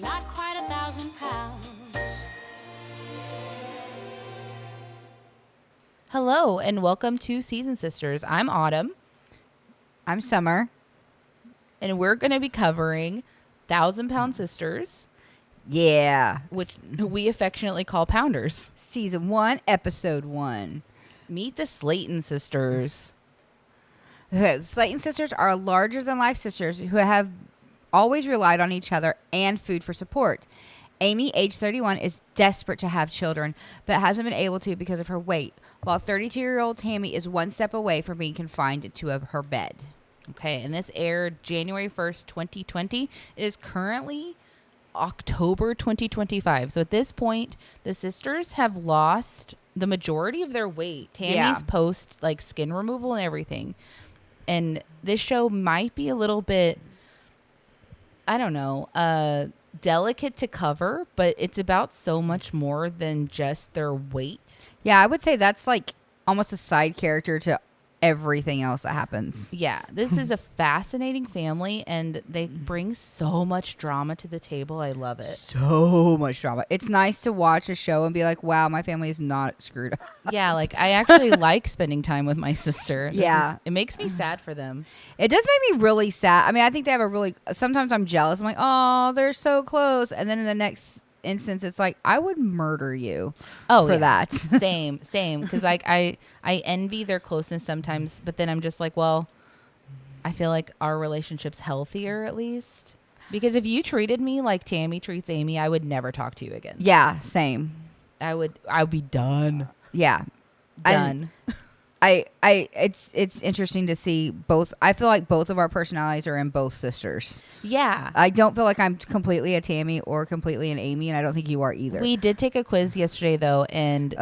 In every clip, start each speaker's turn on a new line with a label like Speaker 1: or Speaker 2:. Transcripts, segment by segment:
Speaker 1: We're not quite 1,000 pounds.
Speaker 2: Hello and welcome to Season Sisters. I'm Autumn.
Speaker 3: I'm Summer.
Speaker 2: And we're going to be covering 1,000-Pound Sisters.
Speaker 3: Yeah.
Speaker 2: Which we affectionately call Pounders.
Speaker 3: Season 1, Episode 1.
Speaker 2: Meet the Slaton sisters.
Speaker 3: Slaton sisters are larger-than-life sisters who have always relied on each other and food for support. Amy, age 31, is desperate to have children, but hasn't been able to because of her weight, while 32-year-old Tammy is one step away from being confined to her bed.
Speaker 2: Okay, and this aired January 1st, 2020. It is currently October 2025. So at this point, the sisters have lost the majority of their weight. Tammy's post like skin removal and everything. And this show might be a little bit, I don't know, delicate to cover, but it's about so much more than just their weight.
Speaker 3: Yeah, I would say that's like almost a side character to everything else that happens.
Speaker 2: Yeah, this is a fascinating family, and they bring so much drama to the table. I love it.
Speaker 3: So much drama. It's nice to watch a show and be like, wow, my family is not screwed up.
Speaker 2: Yeah, like I actually like spending time with my sister. It makes me sad for them.
Speaker 3: It does make me really sad. I mean, I think they have a really, sometimes I'm jealous. I'm like, oh, they're so close. And then in the next instance, it's like, I would murder you for that.
Speaker 2: Same. Because like I envy their closeness sometimes, but then I'm just like, well, I feel like our relationship's healthier at least. Because if you treated me like Tammy treats Amy, I would never talk to you again.
Speaker 3: Yeah, same.
Speaker 2: I would be done.
Speaker 3: Yeah.
Speaker 2: Done.
Speaker 3: It's interesting to see both. I feel like both of our personalities are in both sisters.
Speaker 2: Yeah.
Speaker 3: I don't feel like I'm completely a Tammy or completely an Amy, and I don't think you are either.
Speaker 2: We did take a quiz yesterday though, and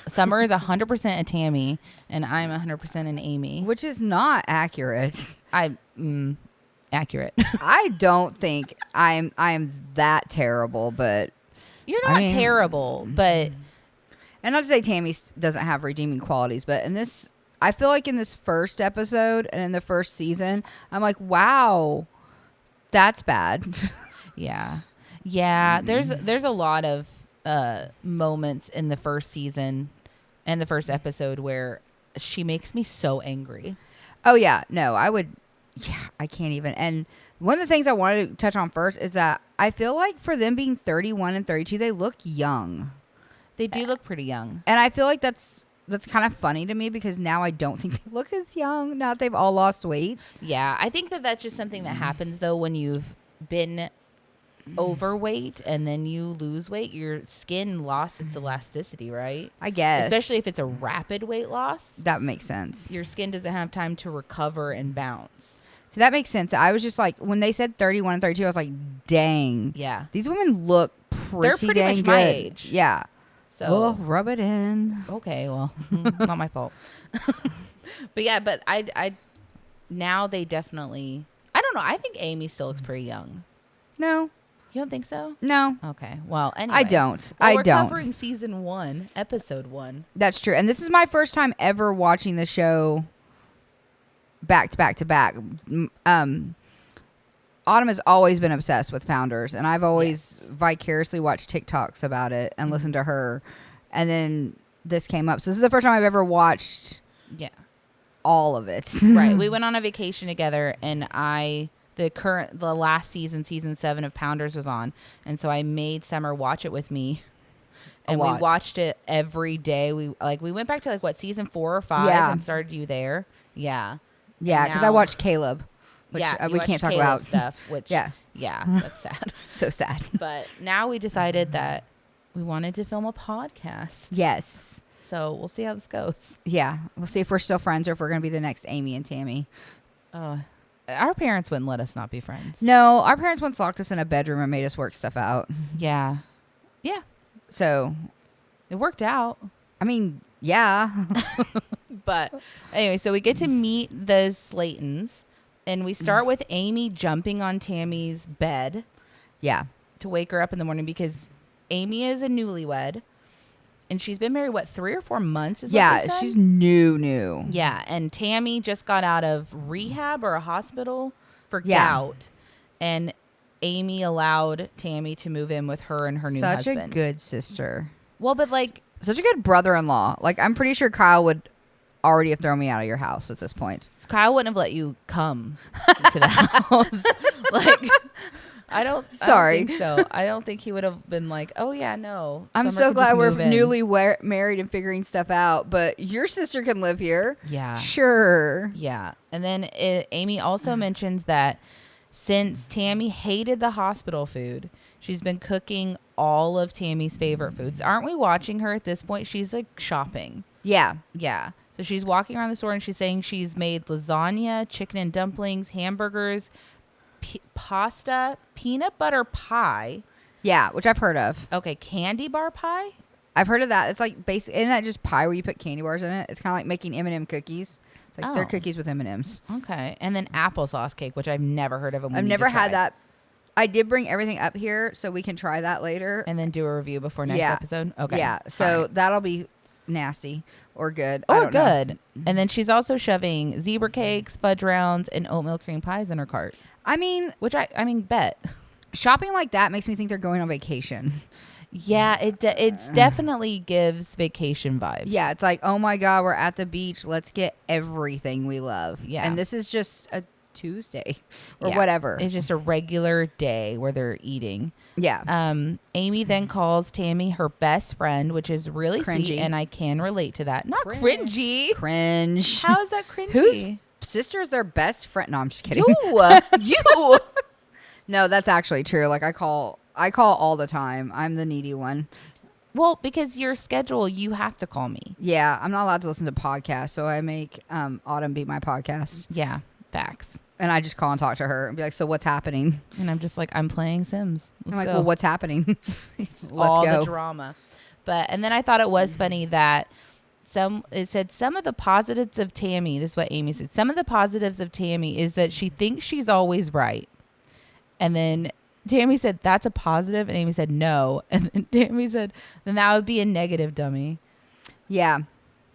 Speaker 2: Summer is 100% a Tammy, and I'm 100% an Amy,
Speaker 3: which is not accurate.
Speaker 2: Accurate.
Speaker 3: I don't think I'm that terrible, but
Speaker 2: you're not terrible, but.
Speaker 3: And not to say Tammy doesn't have redeeming qualities, but in this, I feel like in this first episode and in the first season, I'm like, wow, that's bad.
Speaker 2: Yeah. There's a lot of moments in the first season and the first episode where she makes me so angry.
Speaker 3: Oh yeah, no, I can't even. And one of the things I wanted to touch on first is that I feel like for them being 31 and 32, they look young.
Speaker 2: They do look pretty young.
Speaker 3: And I feel like that's kind of funny to me because now I don't think they look as young now that they've all lost weight.
Speaker 2: Yeah, I think that's just something that happens, though, when you've been overweight and then you lose weight. Your skin lost its elasticity, right?
Speaker 3: I guess.
Speaker 2: Especially if it's a rapid weight loss.
Speaker 3: That makes sense.
Speaker 2: Your skin doesn't have time to recover and bounce.
Speaker 3: So that makes sense. I was just like, when they said 31 and 32, I was like, dang.
Speaker 2: Yeah.
Speaker 3: These women look pretty
Speaker 2: They're pretty
Speaker 3: dang
Speaker 2: much
Speaker 3: good.
Speaker 2: my age.
Speaker 3: Yeah.
Speaker 2: So
Speaker 3: rub it in.
Speaker 2: Okay, well, not my fault. But yeah, but I now they definitely, I don't know. I think Amy still looks pretty young.
Speaker 3: No.
Speaker 2: You don't think so?
Speaker 3: No.
Speaker 2: Okay. Well, anyway.
Speaker 3: I don't.
Speaker 2: We're covering season 1, episode 1.
Speaker 3: That's true. And this is my first time ever watching the show back to back to back. Autumn has always been obsessed with Pounders, and I've always vicariously watched TikToks about it and listened to her. And then this came up. So this is the first time I've ever watched all of it.
Speaker 2: Right. We went on a vacation together, and the last season 7 of Pounders was on. And so I made Summer watch it with me. And we watched it every day. We went back to season 4 or 5 and started you there. Yeah.
Speaker 3: Yeah, because I watched Caleb. Which we can't talk about
Speaker 2: stuff. Which that's sad.
Speaker 3: So sad.
Speaker 2: But now we decided that we wanted to film a podcast.
Speaker 3: Yes.
Speaker 2: So we'll see how this goes.
Speaker 3: Yeah, we'll see if we're still friends or if we're going to be the next Amy and Tammy.
Speaker 2: Our parents wouldn't let us not be friends.
Speaker 3: No, our parents once locked us in a bedroom and made us work stuff out.
Speaker 2: Yeah.
Speaker 3: So
Speaker 2: it worked out.
Speaker 3: I mean, yeah.
Speaker 2: But anyway, so we get to meet the Slatons. And we start with Amy jumping on Tammy's bed.
Speaker 3: Yeah.
Speaker 2: To wake her up in the morning because Amy is a newlywed. And she's been married, 3 or 4 months?
Speaker 3: She's new.
Speaker 2: Yeah. And Tammy just got out of rehab or a hospital for gout. And Amy allowed Tammy to move in with her and her new
Speaker 3: Such
Speaker 2: husband.
Speaker 3: a good sister.
Speaker 2: Well, but like,
Speaker 3: Such a good brother-in-law. Like, I'm pretty sure Kyle would already have thrown me out of your house at this point.
Speaker 2: Kyle wouldn't have let you come to the house. Like, I don't think so. I don't think he would have been like, oh yeah, no.
Speaker 3: I'm
Speaker 2: Summer
Speaker 3: so
Speaker 2: can
Speaker 3: glad
Speaker 2: just
Speaker 3: we're
Speaker 2: move in.
Speaker 3: newly married and figuring stuff out, but your sister can live here.
Speaker 2: Yeah.
Speaker 3: Sure.
Speaker 2: Yeah. And then Amy also mentions that since Tammy hated the hospital food, she's been cooking all of Tammy's favorite foods. Aren't we watching her at this point? She's like shopping.
Speaker 3: Yeah.
Speaker 2: Yeah. So she's walking around the store and she's saying she's made lasagna, chicken and dumplings, hamburgers, pasta, peanut butter pie.
Speaker 3: Yeah, which I've heard of.
Speaker 2: Okay, candy bar pie.
Speaker 3: I've heard of that. It's like isn't that just pie where you put candy bars in it? It's kind of like making M&M cookies. It's like they're
Speaker 2: Oh.
Speaker 3: cookies with M&Ms.
Speaker 2: Okay, and then applesauce cake, which I've never heard of. And we
Speaker 3: I've
Speaker 2: need
Speaker 3: never
Speaker 2: to
Speaker 3: had
Speaker 2: try.
Speaker 3: that. I did bring everything up here so we can try that later.
Speaker 2: And then do a review before next
Speaker 3: Yeah.
Speaker 2: episode. Okay.
Speaker 3: Yeah, so
Speaker 2: All right.
Speaker 3: that'll be nasty or good. I
Speaker 2: Or
Speaker 3: don't know.
Speaker 2: good. And then she's also shoving zebra cakes, fudge rounds, and oatmeal cream pies in her cart.
Speaker 3: I mean,
Speaker 2: Which I mean, bet.
Speaker 3: shopping like that makes me think they're going on vacation.
Speaker 2: Yeah, it definitely gives vacation vibes.
Speaker 3: Yeah, it's like, oh my God, we're at the beach. Let's get everything we love.
Speaker 2: Yeah.
Speaker 3: And this is just a Tuesday or
Speaker 2: Yeah.
Speaker 3: whatever.
Speaker 2: It's just a regular day where they're eating.
Speaker 3: Yeah.
Speaker 2: Amy then calls Tammy her best friend, which is really
Speaker 3: Cringy.
Speaker 2: sweet, and I can relate to that. Not
Speaker 3: Cringe.
Speaker 2: cringy.
Speaker 3: Cringe.
Speaker 2: How is that cringy?
Speaker 3: Whose sister's their best friend? No, I'm just kidding.
Speaker 2: You.
Speaker 3: No, that's actually true. Like I call all the time. I'm the needy one.
Speaker 2: Well, because your schedule, you have to call me.
Speaker 3: Yeah, I'm not allowed to listen to podcasts, so I make Autumn be my podcast,
Speaker 2: Yeah, facts.
Speaker 3: and I just call and talk to her and be like, "So what's happening?"
Speaker 2: And I'm just like, I'm playing Sims. Let's
Speaker 3: I'm like,
Speaker 2: go.
Speaker 3: "Well, what's happening?" Let's
Speaker 2: All
Speaker 3: go.
Speaker 2: the drama. But and then I thought it was funny that it said some of the positives of Tammy. This is what Amy said. Some of the positives of Tammy is that she thinks she's always right. And then Tammy said, that's a positive. And Amy said, no. And then Tammy said, then that would be a negative, dummy.
Speaker 3: Yeah.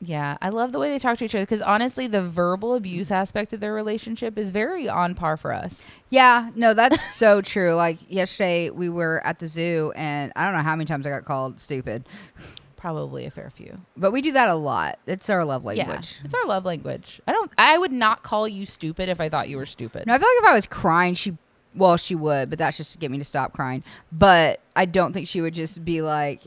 Speaker 2: Yeah. I love the way they talk to each other because honestly, the verbal abuse aspect of their relationship is very on par for us.
Speaker 3: Yeah, no, that's so true. Like yesterday we were at the zoo and I don't know how many times I got called stupid,
Speaker 2: Probably a fair few.
Speaker 3: but we do that a lot. It's our love language.
Speaker 2: Yeah. It's our love language. I would not call you stupid if I thought you were stupid.
Speaker 3: No, I feel like if I was crying, she would, but that's just to get me to stop crying. But I don't think she would just be like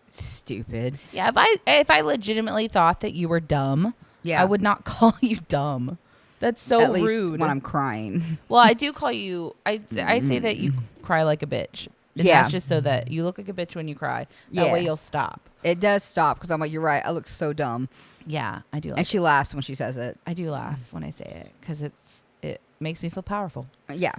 Speaker 3: stupid.
Speaker 2: Yeah, if I legitimately thought that you were dumb,
Speaker 3: Yeah.
Speaker 2: I would not call you dumb. That's so
Speaker 3: At least
Speaker 2: rude.
Speaker 3: when I'm crying.
Speaker 2: Well, I do call you. I say that you cry like a bitch. And
Speaker 3: Yeah.
Speaker 2: that's just so that you look like a bitch when you cry. That
Speaker 3: Yeah.
Speaker 2: way you'll stop.
Speaker 3: It does stop because I'm like, you're right. I look so dumb.
Speaker 2: Yeah, I do.
Speaker 3: And she laughs when she says it.
Speaker 2: I do laugh when I say it because it makes me feel powerful.
Speaker 3: Yeah.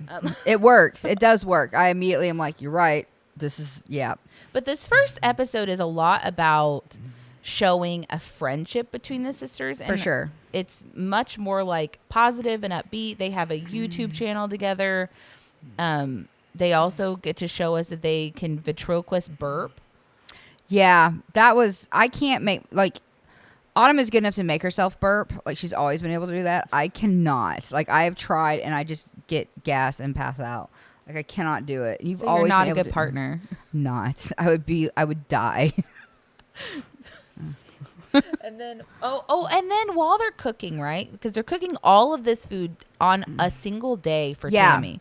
Speaker 3: It works. It does work. I immediately am like, you're right. This is, yeah.
Speaker 2: But this first episode is a lot about showing a friendship between the sisters.
Speaker 3: For sure.
Speaker 2: It's much more like positive and upbeat. They have a YouTube channel together. They also get to show us that they can ventriloquist burp.
Speaker 3: Yeah. That was, I can't make, like, Autumn is good enough to make herself burp. Like, she's always been able to do that. I cannot. Like, I have tried and I just get gas and pass out. Like, I cannot do it. You've
Speaker 2: So
Speaker 3: always
Speaker 2: you're not
Speaker 3: been
Speaker 2: a
Speaker 3: able
Speaker 2: good
Speaker 3: to-
Speaker 2: partner.
Speaker 3: Not. I would die.
Speaker 2: And then and then while they're cooking, right? Because they're cooking all of this food on a single day for
Speaker 3: Yeah.
Speaker 2: Tammy.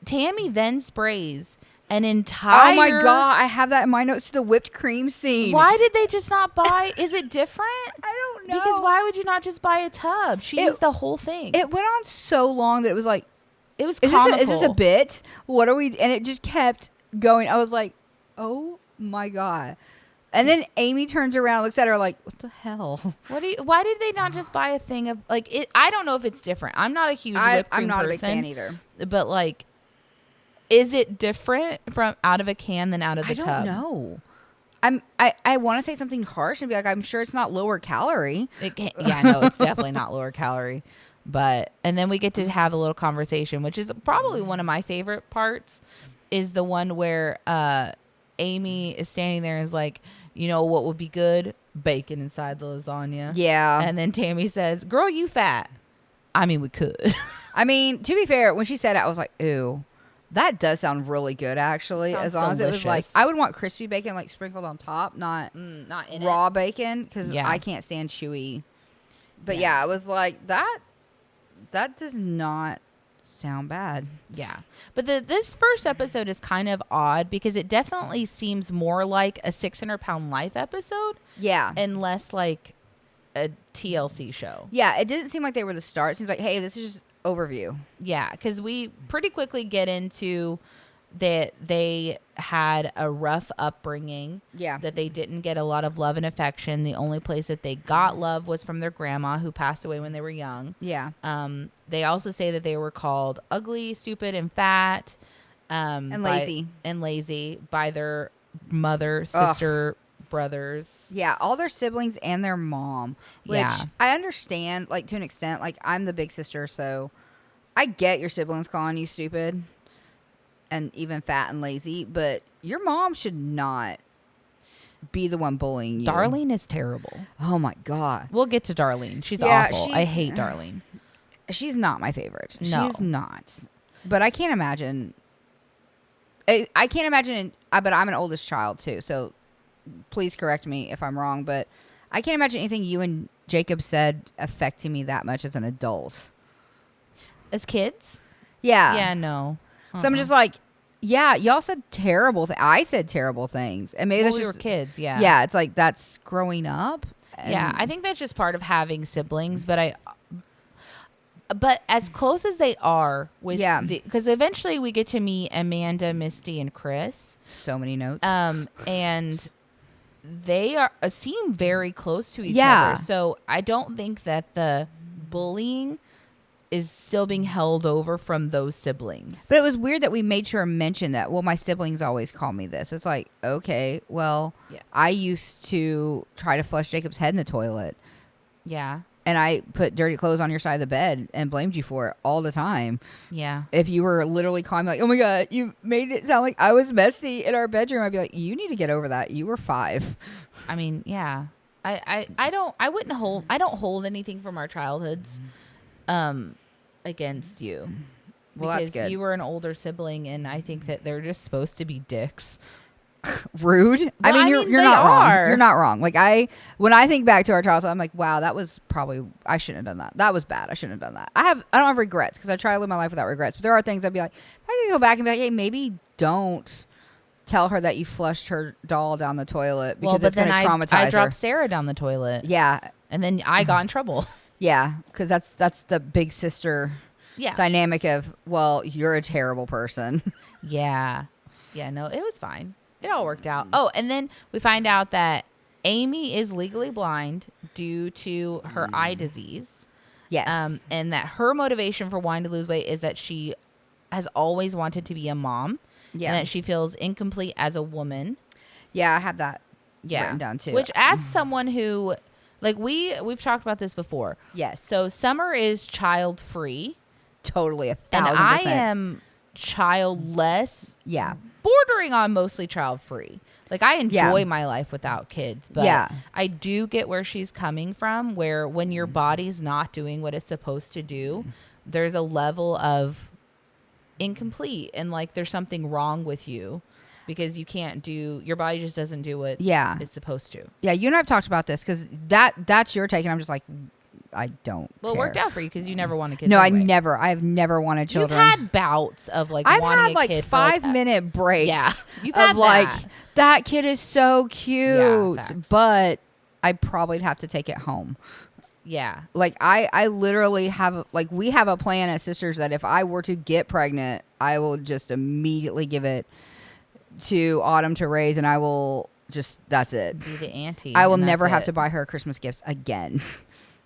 Speaker 2: Tammy then sprays an entire.
Speaker 3: Oh my God. I have that in my notes to the whipped cream scene.
Speaker 2: Why did they just not buy? Is it different?
Speaker 3: I don't know.
Speaker 2: Because why would you not just buy a tub? She used the whole thing.
Speaker 3: It went on so long that it was like,
Speaker 2: It was
Speaker 3: is
Speaker 2: comical.
Speaker 3: this a bit? What are we? And it just kept going. I was like, oh my God. And then Amy turns around, looks at her like, what the hell?
Speaker 2: Why did they not just buy a thing of like it? I don't know if it's different. I'm not a huge whipped cream
Speaker 3: I'm not
Speaker 2: person,
Speaker 3: a big fan either.
Speaker 2: But like, is it different from out of a can than out of the tub?
Speaker 3: I don't know. I want to say something harsh and be like, I'm sure it's not lower calorie.
Speaker 2: Yeah, no, it's definitely not lower calorie. But and then we get to have a little conversation, which is probably one of my favorite parts. Is the one where Amy is standing there and is like, you know what would be good? Bacon inside the lasagna.
Speaker 3: Yeah.
Speaker 2: And then Tammy says, girl, you fat. I mean, we could.
Speaker 3: I mean, to be fair, when she said it, I was like, ooh, that does sound really good, actually.
Speaker 2: Sounds
Speaker 3: as long as it was like,
Speaker 2: delicious.
Speaker 3: I would want crispy bacon like sprinkled on top, not
Speaker 2: Not in
Speaker 3: raw bacon, because
Speaker 2: Yeah.
Speaker 3: I can't stand chewy. But
Speaker 2: Yeah.
Speaker 3: yeah, I was like, that does not sound bad.
Speaker 2: Yeah. But this first episode is kind of odd because it definitely seems more like a 600-pound life episode
Speaker 3: Yeah.
Speaker 2: and less like a TLC show.
Speaker 3: Yeah, it didn't seem like they were the start. It seems like, hey, this is just overview.
Speaker 2: Yeah, because we pretty quickly get into that they had a rough upbringing.
Speaker 3: Yeah.
Speaker 2: That they didn't get a lot of love and affection. The only place that they got love was from their grandma, who passed away when they were young.
Speaker 3: Yeah.
Speaker 2: They also say that they were called ugly, stupid, and fat,
Speaker 3: And lazy.
Speaker 2: by their mother, sister, brothers.
Speaker 3: Yeah, all their siblings and their mom, which
Speaker 2: Yeah.
Speaker 3: I understand, like, to an extent. Like, I'm the big sister, so I get your siblings calling you stupid and even fat and lazy, but your mom should not be the one bullying you.
Speaker 2: Darlene is terrible.
Speaker 3: Oh, my God.
Speaker 2: We'll get to Darlene. She's
Speaker 3: Yeah,
Speaker 2: awful. I
Speaker 3: she's-
Speaker 2: hate Darlene.
Speaker 3: She's not my favorite.
Speaker 2: No.
Speaker 3: She's not. But I can't imagine. I can't imagine, but I'm an oldest child, too, so please correct me if I'm wrong, but I can't imagine anything you and Jacob said affecting me that much as an adult.
Speaker 2: As kids?
Speaker 3: Yeah.
Speaker 2: Yeah, no.
Speaker 3: So I'm just like, yeah, y'all said terrible things. I said terrible things. And maybe
Speaker 2: Well,
Speaker 3: that's
Speaker 2: we
Speaker 3: just
Speaker 2: were kids, yeah.
Speaker 3: Yeah, it's like that's growing up.
Speaker 2: Yeah, I think that's just part of having siblings, but as close as they are with
Speaker 3: Yeah.
Speaker 2: because eventually we get to meet Amanda, Misty, and Chris.
Speaker 3: So many notes.
Speaker 2: And they seem very close to each
Speaker 3: Yeah.
Speaker 2: other. So I don't think that the bullying is still being held over from those siblings.
Speaker 3: But it was weird that we made sure to mention that. Well, my siblings always call me this. It's like, okay, well,
Speaker 2: Yeah.
Speaker 3: I used to try to flush Jacob's head in the toilet.
Speaker 2: Yeah.
Speaker 3: And I put dirty clothes on your side of the bed and blamed you for it all the time.
Speaker 2: Yeah.
Speaker 3: If you were literally calling me like, oh my God, you made it sound like I was messy in our bedroom, I'd be like, you need to get over that. You were 5.
Speaker 2: I mean, yeah. I don't hold anything from our childhoods against you.
Speaker 3: Well, that's
Speaker 2: because
Speaker 3: good.
Speaker 2: you were an older sibling, and I think that they're just supposed to be dicks.
Speaker 3: Rude.
Speaker 2: Well,
Speaker 3: I mean, you're
Speaker 2: they
Speaker 3: not wrong.
Speaker 2: are.
Speaker 3: You're not wrong. Like when I think back to our childhood, I'm like, wow, that was probably, I shouldn't have done that. That was bad. I shouldn't have done that. I don't have regrets because I try to live my life without regrets. But there are things I'd be like, I can go back and be like, hey, maybe don't tell her that you flushed her doll down the toilet because it's going to traumatize
Speaker 2: I
Speaker 3: her.
Speaker 2: dropped Sarah down the toilet.
Speaker 3: Yeah.
Speaker 2: And then I got in trouble.
Speaker 3: Yeah. Because that's the big sister
Speaker 2: Yeah.
Speaker 3: dynamic of, well, you're a terrible person.
Speaker 2: Yeah. Yeah, no, it was fine. It all worked out. Oh, and then we find out that Amy is legally blind due to her eye disease.
Speaker 3: Yes.
Speaker 2: And that her motivation for wanting to lose weight is that she has always wanted to be a mom.
Speaker 3: Yeah.
Speaker 2: And that she feels incomplete as a woman.
Speaker 3: Yeah, I have that
Speaker 2: Yeah.
Speaker 3: written down too.
Speaker 2: Which, as someone who, like, we've talked about this before.
Speaker 3: Yes.
Speaker 2: So Summer is child free.
Speaker 3: Totally 1,000%.
Speaker 2: And I am childless.
Speaker 3: Yeah.
Speaker 2: Bordering on mostly child free. Like, I enjoy
Speaker 3: Yeah.
Speaker 2: my life without kids, but
Speaker 3: Yeah.
Speaker 2: I do get where she's coming from, where when your body's not doing what it's supposed to do, there's a level of incomplete and like there's something wrong with you because you can't do, your body just doesn't do what
Speaker 3: Yeah.
Speaker 2: it's supposed to.
Speaker 3: Yeah, you and I have talked about this because that's your take, and I'm just like, I don't.
Speaker 2: Well, it
Speaker 3: care.
Speaker 2: worked out for you because you never wanted kids.
Speaker 3: No,
Speaker 2: anyway.
Speaker 3: I've never wanted
Speaker 2: You've
Speaker 3: children.
Speaker 2: had bouts of like
Speaker 3: I've
Speaker 2: wanting
Speaker 3: had
Speaker 2: a
Speaker 3: like
Speaker 2: kid for, like,
Speaker 3: 5-minute breaks.
Speaker 2: Yeah, you've
Speaker 3: of
Speaker 2: had
Speaker 3: like
Speaker 2: that.
Speaker 3: that kid is so cute,
Speaker 2: facts.
Speaker 3: but I probably have to take it home.
Speaker 2: Yeah.
Speaker 3: Like I literally have like we have a plan as sisters that if I were to get pregnant, I will just immediately give it to Autumn to raise, and I will just that's it.
Speaker 2: Be the auntie.
Speaker 3: I will
Speaker 2: and
Speaker 3: never
Speaker 2: that's
Speaker 3: have
Speaker 2: it.
Speaker 3: to buy her Christmas gifts again.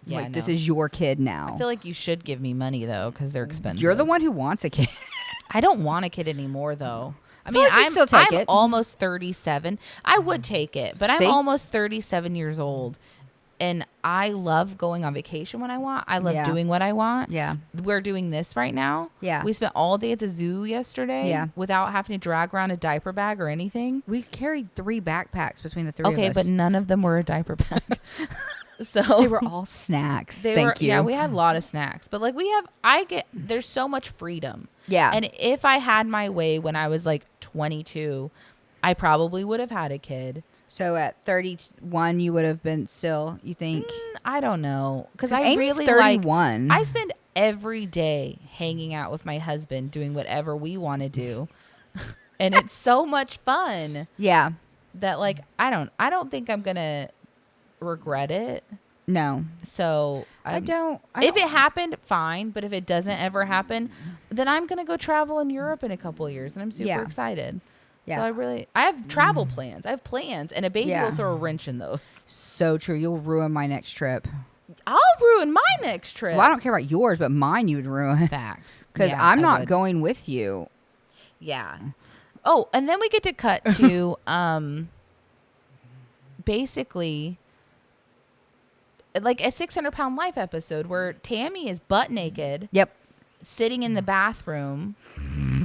Speaker 2: Yeah,
Speaker 3: like this
Speaker 2: no.
Speaker 3: is your kid now.
Speaker 2: I feel like you should give me money though, because they're expensive.
Speaker 3: You're the one who wants a kid.
Speaker 2: I don't want a kid anymore though. I
Speaker 3: feel
Speaker 2: mean,
Speaker 3: like you'd still take
Speaker 2: I'm
Speaker 3: it.
Speaker 2: almost 37. I would take it, but I'm
Speaker 3: See?
Speaker 2: almost 37 years old, and I love going on vacation when I want. I love
Speaker 3: Yeah.
Speaker 2: doing what I want.
Speaker 3: Yeah.
Speaker 2: We're doing this right now.
Speaker 3: Yeah.
Speaker 2: We spent all day at the zoo yesterday.
Speaker 3: Yeah.
Speaker 2: Without having to drag around a diaper bag or anything.
Speaker 3: We carried 3 backpacks between the 3 of us.
Speaker 2: Okay, but none of them were a diaper bag. So
Speaker 3: They were all snacks. Thank you.
Speaker 2: Yeah, we had a lot of snacks. But like there's so much freedom.
Speaker 3: Yeah.
Speaker 2: And if I had my way when I was like 22, I probably would have had a kid.
Speaker 3: So at 31, you would have been still, you think?
Speaker 2: I don't know. Because I
Speaker 3: Amy's
Speaker 2: really
Speaker 3: 31.
Speaker 2: I spend every day hanging out with my husband, doing whatever we want to do. And it's so much fun.
Speaker 3: Yeah.
Speaker 2: That like, I don't think I'm going to regret it.
Speaker 3: No.
Speaker 2: So
Speaker 3: I don't.
Speaker 2: If it happened, fine. But if it doesn't ever happen, then I'm going to go travel in Europe in a couple of years. And I'm super excited.
Speaker 3: Yeah.
Speaker 2: So I have travel plans. I have plans. And a baby will throw a wrench in those.
Speaker 3: So true. You'll ruin my next trip.
Speaker 2: I'll ruin my next trip.
Speaker 3: Well, I don't care about yours, but mine you would ruin.
Speaker 2: Facts.
Speaker 3: Because
Speaker 2: Yeah,
Speaker 3: I'm
Speaker 2: I
Speaker 3: not
Speaker 2: would.
Speaker 3: going with you.
Speaker 2: Yeah. Oh, and then we get to cut to basically like a 600-pound life episode where Tammy is butt naked.
Speaker 3: Yep.
Speaker 2: Sitting in the bathroom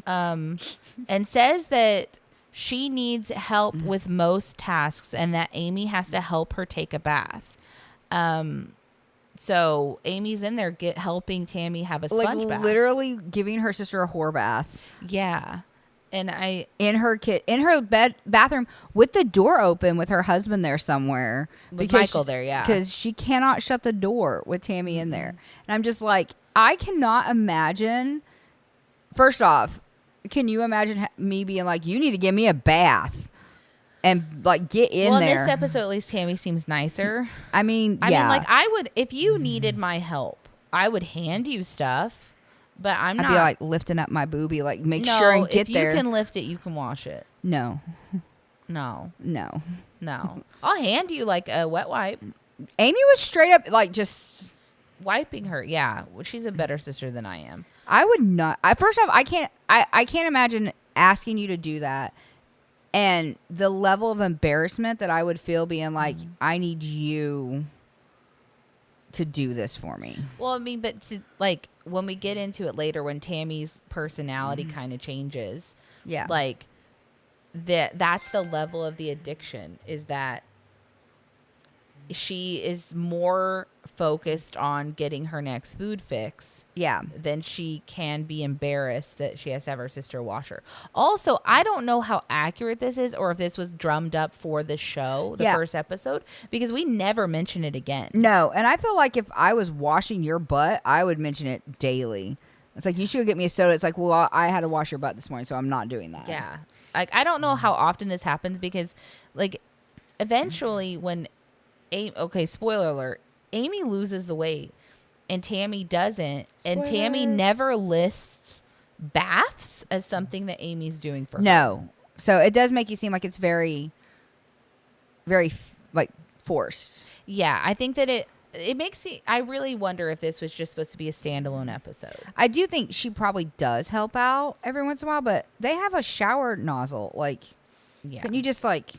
Speaker 2: and says that she needs help with most tasks and that Amy has to help her take a bath. So Amy's in there helping Tammy have a sponge bath.
Speaker 3: Literally giving her sister a whore bath.
Speaker 2: Yeah. And
Speaker 3: in her bathroom with the door open with her husband there somewhere.
Speaker 2: With Michael there, yeah.
Speaker 3: Because she cannot shut the door with Tammy in there. And I'm just like, I cannot imagine. First off, can you imagine me being like, you need to give me a bath and like get in there?
Speaker 2: Well, in this episode, at least Tammy seems nicer.
Speaker 3: I mean,
Speaker 2: like I would, if you needed my help, I would hand you stuff, but I'd
Speaker 3: be like lifting up my boobie, like make sure and get there.
Speaker 2: If you can lift it, you can wash it.
Speaker 3: No.
Speaker 2: I'll hand you like a wet wipe.
Speaker 3: Amy was straight up like just
Speaker 2: wiping her. Yeah. Well, she's a better sister than I am.
Speaker 3: I would not. First off, I can't imagine asking you to do that. And the level of embarrassment that I would feel being like, I need you to do this for me.
Speaker 2: Well, I mean, but like when we get into it later, when Tammy's personality kind of changes, like that's the level of the addiction, is that she is more focused on getting her next food fix.
Speaker 3: Yeah.
Speaker 2: Then she can be embarrassed that she has to have her sister wash her. Also, I don't know how accurate this is or if this was drummed up for the show, the first episode, because we never mention it again.
Speaker 3: No. And I feel like if I was washing your butt, I would mention it daily. It's like, you should get me a soda. It's like, well, I had to wash your butt this morning, so I'm not doing that.
Speaker 2: Yeah. Like, I don't know how often this happens because, like, eventually when spoiler alert, Amy loses the weight and Tammy doesn't. And Tammy never lists baths as something that Amy's doing for her.
Speaker 3: No. So it does make you seem like it's very, very like forced.
Speaker 2: Yeah. I think that it makes me, I really wonder if this was just supposed to be a standalone episode.
Speaker 3: I do think she probably does help out every once in a while, but they have a shower nozzle. Like, can you just like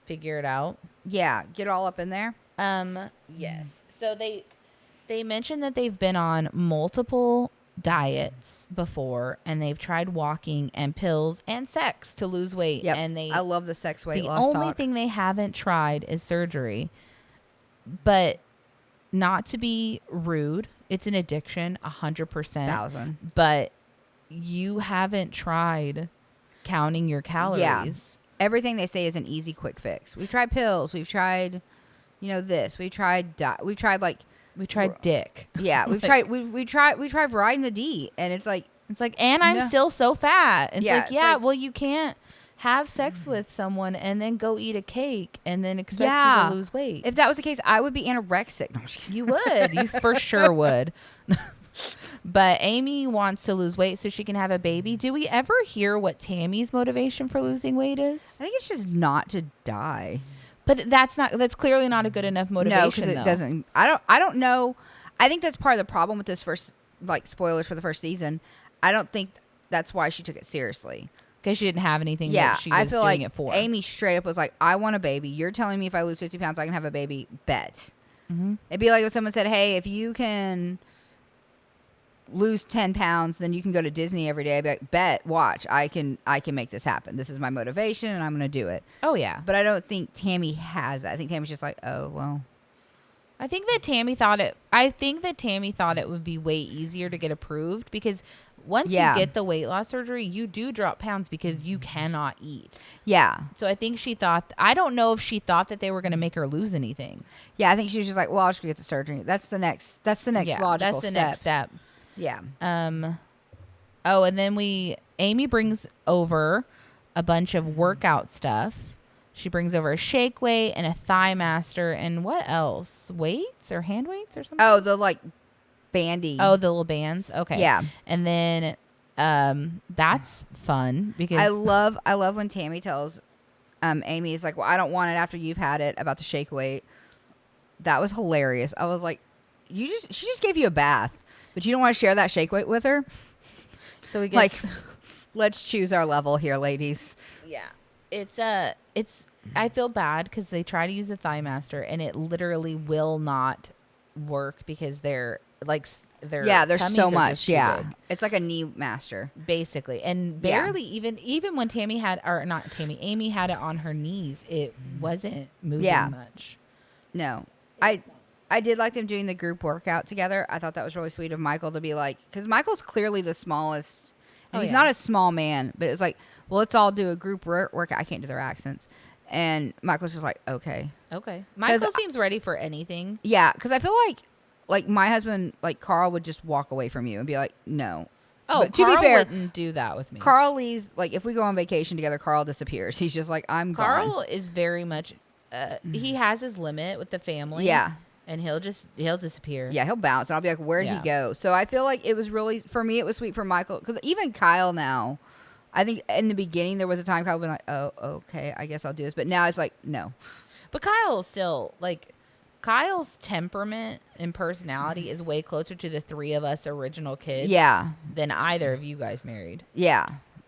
Speaker 2: figure it out?
Speaker 3: Yeah, get all up in there.
Speaker 2: Yes. So they mentioned that they've been on multiple diets before, and they've tried walking and pills and sex to lose weight.
Speaker 3: Yep.
Speaker 2: And
Speaker 3: I love the sex weight loss
Speaker 2: talk. The only thing they haven't tried is surgery. But not to be rude, it's an addiction, 100%.
Speaker 3: 1,000.
Speaker 2: But you haven't tried counting your calories.
Speaker 3: Yeah. Everything they say is an easy, quick fix. We've tried pills. We've tried, this. We've tried
Speaker 2: dick.
Speaker 3: Yeah, we've tried. We tried riding the D, and it's like,
Speaker 2: and I'm still so fat. It's
Speaker 3: Yeah,
Speaker 2: like,
Speaker 3: it's
Speaker 2: yeah,
Speaker 3: like-
Speaker 2: well, you can't have sex with someone and then go eat a cake and then expect you to lose weight.
Speaker 3: If that was the case, I would be anorexic. No, I'm just kidding.
Speaker 2: You would. You for sure would. But Amy wants to lose weight so she can have a baby. Do we ever hear what Tammy's motivation for losing weight is?
Speaker 3: I think it's just not to die.
Speaker 2: But that's clearly not a good enough motivation.
Speaker 3: No, because it doesn't. I don't know. I think that's part of the problem with this first, like, spoilers for the first season. I don't think that's why she took it seriously.
Speaker 2: Because she didn't have anything that she was
Speaker 3: I feel
Speaker 2: doing
Speaker 3: like
Speaker 2: it for.
Speaker 3: Amy straight up was like, I want a baby. You're telling me if I lose 50 pounds, I can have a baby. Bet.
Speaker 2: Mm-hmm.
Speaker 3: It'd be like if someone said, hey, if you can lose 10 pounds, then you can go to Disney every day. I'd be like, bet, watch. I can make this happen. This is my motivation, and I'm going to do it.
Speaker 2: Oh, yeah.
Speaker 3: But I don't think Tammy has that. I think Tammy's just like, oh, well,
Speaker 2: I think that Tammy thought it would be way easier to get approved because once you get the weight loss surgery, you do drop pounds because you cannot eat.
Speaker 3: Yeah.
Speaker 2: So I think she thought, I don't know if she thought that they were going to make her lose anything.
Speaker 3: Yeah, I think she was just like, well, I'll just get the surgery. That's the next logical
Speaker 2: that's the next step.
Speaker 3: Yeah.
Speaker 2: Oh, and then Amy brings over a bunch of workout stuff. She brings over a shake weight and a thigh master and what else? Weights or hand weights or something?
Speaker 3: Oh, the like bandy.
Speaker 2: Oh, the little bands. Okay.
Speaker 3: Yeah.
Speaker 2: And then that's fun because
Speaker 3: I love when Tammy tells Amy is like, well, I don't want it after you've had it about the shake weight. That was hilarious. I was like, she just gave you a bath, but you don't want to share that shake weight with her.
Speaker 2: So we get
Speaker 3: like, let's choose our level here, ladies.
Speaker 2: Yeah. It's I feel bad because they try to use a thigh master and it literally will not work because they're
Speaker 3: there's so much. Yeah.
Speaker 2: Big,
Speaker 3: it's like a knee master.
Speaker 2: basically. And barely even when Amy had it on her knees, it wasn't moving much.
Speaker 3: No. I did like them doing the group workout together. I thought that was really sweet of Michael to be like, because Michael's clearly the smallest. And he's not a small man, but it's like, well, let's all do a group workout. I can't do their accents. And Michael's just like, okay.
Speaker 2: Michael seems ready for anything.
Speaker 3: Yeah, because I feel like my husband, like Carl, would just walk away from you and be like, no.
Speaker 2: Oh,
Speaker 3: but to
Speaker 2: Carl
Speaker 3: be fair,
Speaker 2: wouldn't do that with me.
Speaker 3: Carl leaves, like, if we go on vacation together, Carl disappears. He's just like, I'm gone.
Speaker 2: Carl is very much, he has his limit with the family.
Speaker 3: Yeah.
Speaker 2: And he'll disappear.
Speaker 3: Yeah, he'll bounce. And I'll be like, where'd he go? So I feel like it was really, for me, it was sweet for Michael. Because even Kyle now, I think in the beginning, there was a time Kyle was like, oh, okay, I guess I'll do this. But now it's like, no.
Speaker 2: But Kyle still, like, Kyle's temperament and personality is way closer to the three of us original kids.
Speaker 3: Yeah.
Speaker 2: Than either of you guys married.
Speaker 3: Yeah.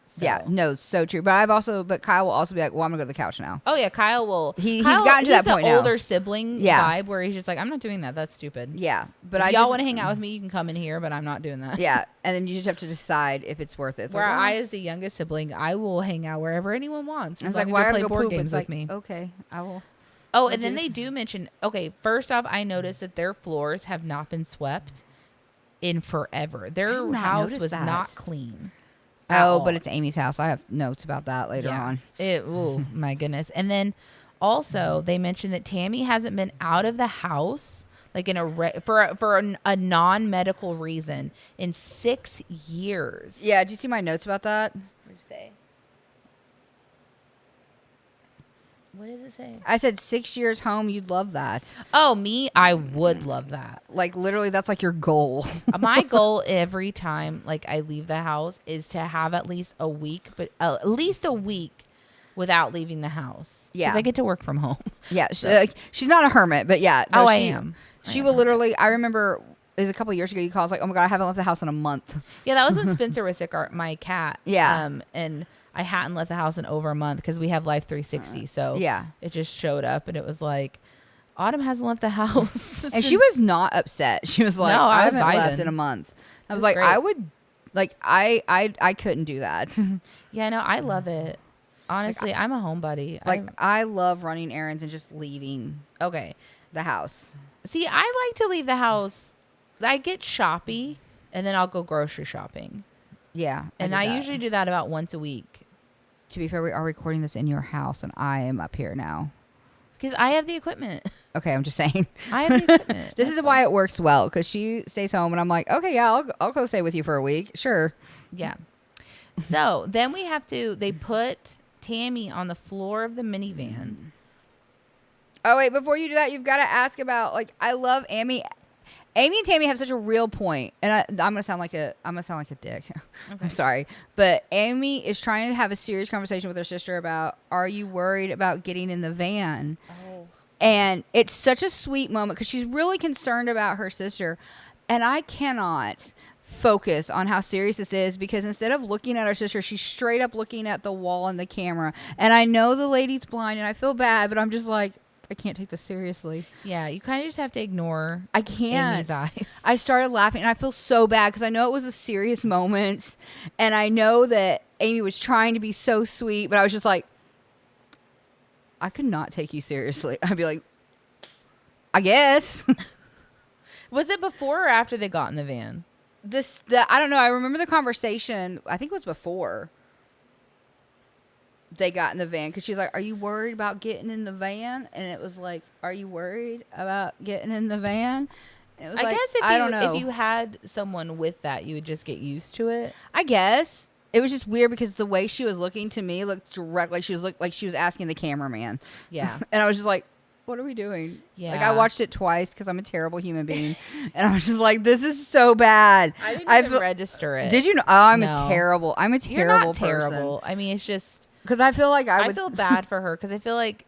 Speaker 2: So.
Speaker 3: Yeah, no, so true. But Kyle will also be like, well, I'm gonna go to the couch now.
Speaker 2: Oh yeah, Kyle will.
Speaker 3: He's gotten to that point now.
Speaker 2: He's the older sibling vibe where he's just like, I'm not doing that. That's stupid.
Speaker 3: Yeah, but
Speaker 2: if y'all want to hang out with me, you can come in here, but I'm not doing that.
Speaker 3: Yeah, and then you just have to decide if it's worth it. It's
Speaker 2: where
Speaker 3: like,
Speaker 2: I, as the youngest sibling, I will hang out wherever anyone wants.
Speaker 3: It's like, why are you play board games
Speaker 2: with
Speaker 3: like,
Speaker 2: me?
Speaker 3: Okay, I will.
Speaker 2: Oh, and then they do mention. Okay, first off, I noticed that their floors have not been swept in forever. Their house was not clean.
Speaker 3: Oh, but it's Amy's house. I have notes about that later on.
Speaker 2: Oh, my goodness. And then also they mentioned that Tammy hasn't been out of the house like in for a non-medical reason in 6 years.
Speaker 3: Yeah, did you see my notes about that?
Speaker 2: What did you say? What does it say?
Speaker 3: I said 6 years home. You'd love that.
Speaker 2: Oh, me? I would love that.
Speaker 3: Like, literally, that's like your goal.
Speaker 2: My goal every time, like, I leave the house is to have at least a week, but at least a week without leaving the house.
Speaker 3: Yeah.
Speaker 2: Because I get to work from home.
Speaker 3: Yeah. She's not a hermit, but yeah. No,
Speaker 2: I am.
Speaker 3: She will literally, I remember it was a couple of years ago, you called, like, oh my God, I haven't left the house in a month.
Speaker 2: Yeah, that was when Spencer was sick, my cat.
Speaker 3: Yeah.
Speaker 2: And I hadn't left the house in over a month because we have Life 360. So
Speaker 3: yeah, it
Speaker 2: just showed up and it was like, Autumn hasn't left the house.
Speaker 3: And she was not upset. She was like, no, I haven't left in a month. I was like, great. I would, like, I couldn't do that.
Speaker 2: Yeah, no, I love it. Honestly, I'm a homebody.
Speaker 3: Like, I love running errands and just leaving the house.
Speaker 2: See, I like to leave the house. I get shoppy and then I'll go grocery shopping.
Speaker 3: Yeah.
Speaker 2: And I usually do that about once a week.
Speaker 3: To be fair, we are recording this in your house and I am up here now.
Speaker 2: Because I have the equipment.
Speaker 3: Okay, I'm just saying.
Speaker 2: I have the equipment.
Speaker 3: This is why it works well, because she stays home and I'm like, okay, yeah, I'll go stay with you for a week. Sure.
Speaker 2: Yeah. So then they put Tammy on the floor of the minivan.
Speaker 3: Oh, wait, before you do that, you've got to ask about, like, I love Amy. Amy and Tammy have such a real point, and I'm gonna sound like a dick. Okay. I'm sorry, but Amy is trying to have a serious conversation with her sister about, are you worried about getting in the van? Oh. And it's such a sweet moment because she's really concerned about her sister, and I cannot focus on how serious this is because instead of looking at her sister, she's straight up looking at the wall and the camera. And I know the lady's blind, and I feel bad, but I'm just like, I can't take this seriously.
Speaker 2: Yeah, you kind of just have to ignore
Speaker 3: I can't.
Speaker 2: Amy's eyes.
Speaker 3: I started laughing, and I feel so bad because I know it was a serious moment, and I know that Amy was trying to be so sweet, but I was just like, I could not take you seriously. I'd be like, I guess.
Speaker 2: Was it before or after they got in the van?
Speaker 3: I don't know. I remember the conversation. I think it was before they got in the van because she's like, "Are you worried about getting in the van?" And it was like, "Are you worried about getting in the van?" And it was
Speaker 2: I
Speaker 3: like,
Speaker 2: guess
Speaker 3: I don't know.
Speaker 2: if you had someone with that, you would just get used to it.
Speaker 3: I guess it was just weird because the way she was looking to me looked direct, like she was asking the cameraman.
Speaker 2: Yeah,
Speaker 3: And I was just like, what are we doing?
Speaker 2: yeah.
Speaker 3: Like I watched it twice because I'm a terrible human being, and I was just like, this is so bad.
Speaker 2: I didn't even register it.
Speaker 3: Did you know? Oh, I'm
Speaker 2: No.
Speaker 3: a terrible. I'm a
Speaker 2: You're
Speaker 3: terrible
Speaker 2: not terrible. I mean, it's just
Speaker 3: because I feel like
Speaker 2: I feel bad for her because I feel like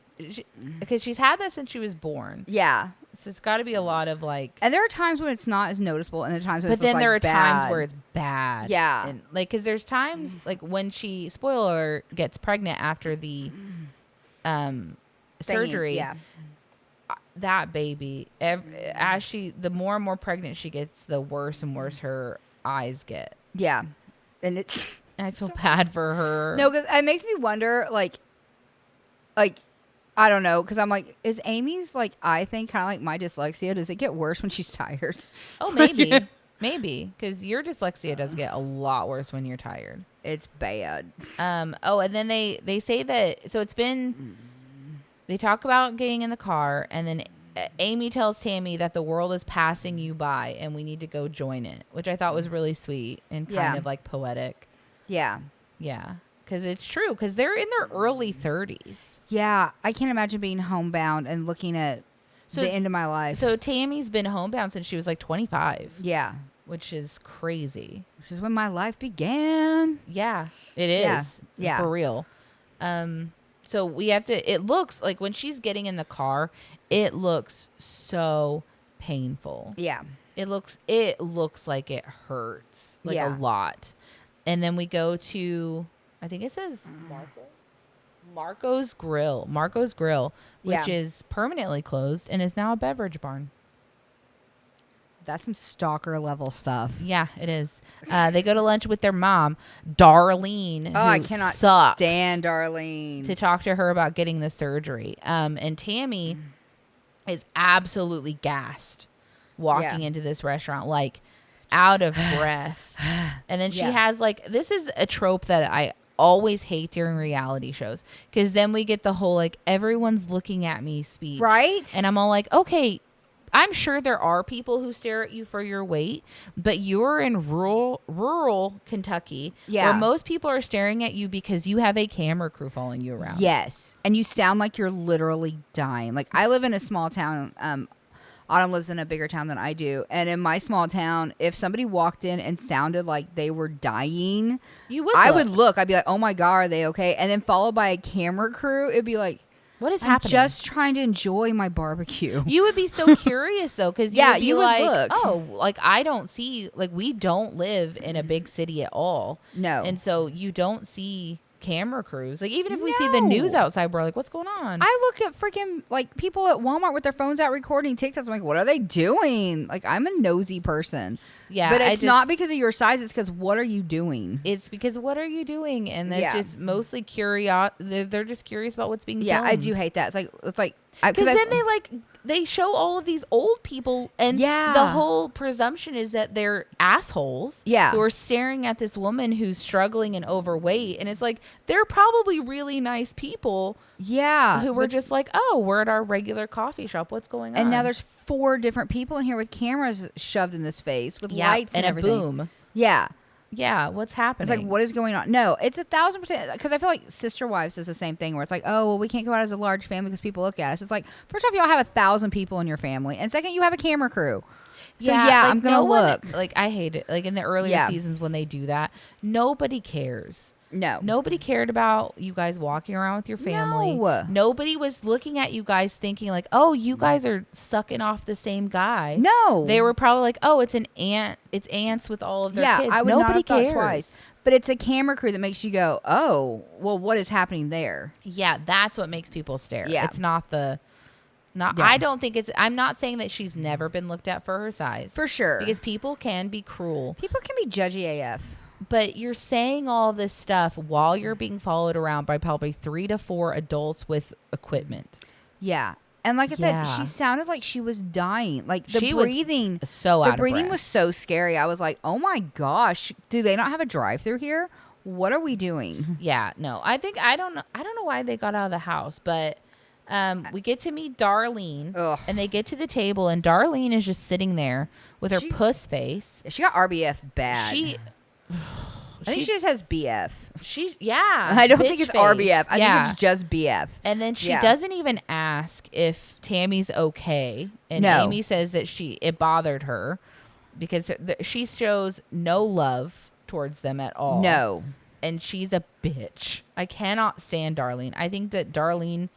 Speaker 2: because she's had that since she was born.
Speaker 3: Yeah.
Speaker 2: So it's got to be a lot of like.
Speaker 3: And there are times when it's not as noticeable, and there are times when
Speaker 2: But
Speaker 3: it's
Speaker 2: then
Speaker 3: just,
Speaker 2: there are
Speaker 3: like,
Speaker 2: times
Speaker 3: bad.
Speaker 2: where it's bad.
Speaker 3: Yeah.
Speaker 2: And like, because there's times like when she, spoiler alert, gets pregnant after the surgery.
Speaker 3: Yeah.
Speaker 2: That baby, the more and more pregnant she gets, the worse and worse her eyes get.
Speaker 3: Yeah. And it's.
Speaker 2: And I feel bad for her.
Speaker 3: No, because it makes me wonder, like, I don't know, because I'm like, is Amy's like eye thing kind of like my dyslexia? Does it get worse when she's tired?
Speaker 2: Oh, maybe. Maybe. Because your dyslexia does get a lot worse when you're tired.
Speaker 3: It's bad.
Speaker 2: Oh, and then they say that, so it's been, they talk about getting in the car, and then Amy tells Tammy that the world is passing you by and we need to go join it, which I thought was really sweet and kind of like poetic.
Speaker 3: Yeah.
Speaker 2: Yeah. Because it's true. Because they're in their early 30s.
Speaker 3: Yeah. I can't imagine being homebound and looking at the end of my life.
Speaker 2: So Tammy's been homebound since she was like 25.
Speaker 3: Yeah.
Speaker 2: Which is crazy.
Speaker 3: This is when my life began.
Speaker 2: Yeah, it is.
Speaker 3: Yeah.
Speaker 2: For real. So we have to, it looks like when she's getting in the car, it looks so painful.
Speaker 3: Yeah.
Speaker 2: It looks like it hurts like a
Speaker 3: Yeah.
Speaker 2: lot. And then we go to, I think it says Marco's Grill, which is permanently closed and is now a beverage barn.
Speaker 3: That's some stalker level stuff.
Speaker 2: Yeah, it is. They go to lunch with their mom, Darlene.
Speaker 3: Oh, I
Speaker 2: who
Speaker 3: cannot
Speaker 2: sucks,
Speaker 3: stand Darlene.
Speaker 2: to talk to her about getting the surgery. And Tammy is absolutely gassed walking into this restaurant, like out of breath. And then she has like, this is a trope that I always hate during reality shows, because then we get the whole like everyone's looking at me speech.
Speaker 3: Right?
Speaker 2: And I'm all like, okay, I'm sure there are people who stare at you for your weight, but you're in rural Kentucky, where most people are staring at you because you have a camera crew following you around.
Speaker 3: Yes. And you sound like you're literally dying. Like, I live in a small town. Autumn lives in a bigger town than I do. And in my small town, if somebody walked in and sounded like they were dying, I would look. I'd be like, oh my God, are they okay? And then followed by a camera crew, it'd be like,
Speaker 2: what is
Speaker 3: I'm
Speaker 2: happening?
Speaker 3: just trying to enjoy my barbecue.
Speaker 2: You would be so curious though, because
Speaker 3: you would
Speaker 2: like,
Speaker 3: look.
Speaker 2: oh, like I don't see, like we don't live in a big city at all.
Speaker 3: No.
Speaker 2: And so you don't see camera crews. Like even if we see the news outside, we're like, what's going on?
Speaker 3: I look at freaking like people at Walmart with their phones out recording TikToks. I'm like, what are they doing? Like, I'm a nosy person.
Speaker 2: Yeah.
Speaker 3: But it's not because of your size. It's because what are you doing?
Speaker 2: It's because what are you doing? And that's just mostly curious. They're just curious about what's being filmed.
Speaker 3: Yeah, I do hate that. It's like
Speaker 2: because then they show all of these old people, and the whole presumption is that they're assholes.
Speaker 3: Yeah,
Speaker 2: who are staring at this woman who's struggling and overweight, and it's like they're probably really nice people.
Speaker 3: Yeah,
Speaker 2: who were just like, oh, we're at our regular coffee shop. What's going on?
Speaker 3: And now there's 4 different people in here with cameras shoved in this face with lights and everything.
Speaker 2: A boom.
Speaker 3: Yeah.
Speaker 2: Yeah, what's happening?
Speaker 3: It's like, what is going on? No, it's 1,000%. Because I feel like Sister Wives is the same thing where it's like, oh, well, we can't go out as a large family because people look at us. It's like, first off, y'all have 1,000 people in your family. And second, you have a camera crew. So, like, I'm going to look.
Speaker 2: Like, I hate it. Like, in the earlier seasons when they do that, nobody cares.
Speaker 3: No.
Speaker 2: Nobody cared about you guys walking around with your family.
Speaker 3: No.
Speaker 2: Nobody was looking at you guys thinking like, oh, you guys are sucking off the same guy.
Speaker 3: No.
Speaker 2: They were probably like, oh, it's an aunt. It's aunts with all of their kids.
Speaker 3: I would
Speaker 2: Nobody
Speaker 3: not have
Speaker 2: cares.
Speaker 3: thought twice. But it's a camera crew that makes you go, oh, well, what is happening there?
Speaker 2: Yeah, that's what makes people stare.
Speaker 3: Yeah.
Speaker 2: It's not I don't think I'm not saying that she's never been looked at for her size.
Speaker 3: For sure.
Speaker 2: Because people can be cruel.
Speaker 3: People can be judgy AF.
Speaker 2: But you're saying all this stuff while you're being followed around by probably 3 to 4 adults with equipment.
Speaker 3: Yeah. And like I
Speaker 2: Yeah.
Speaker 3: said, she sounded like she was dying. Like the
Speaker 2: She was
Speaker 3: breathing,
Speaker 2: so out
Speaker 3: the
Speaker 2: of
Speaker 3: breathing
Speaker 2: breath.
Speaker 3: was so scary. I was like, oh my gosh, do they not have a drive-through here? What are we doing?
Speaker 2: Yeah, no. I don't know why they got out of the house, but we get to meet Darlene,
Speaker 3: Ugh.
Speaker 2: and they get to the table, and Darlene is just sitting there with her
Speaker 3: She-
Speaker 2: puss face.
Speaker 3: She got RBF bad.
Speaker 2: She,
Speaker 3: I think she just has BF.
Speaker 2: yeah.
Speaker 3: I don't
Speaker 2: bitch
Speaker 3: think it's
Speaker 2: face.
Speaker 3: RBF. I
Speaker 2: Yeah.
Speaker 3: think it's just BF.
Speaker 2: And then she
Speaker 3: Yeah.
Speaker 2: doesn't even ask if Tammy's okay. And
Speaker 3: No.
Speaker 2: Amy says that it bothered her because she shows no love towards them at all.
Speaker 3: No.
Speaker 2: And she's a bitch. I cannot stand Darlene. I think that Darlene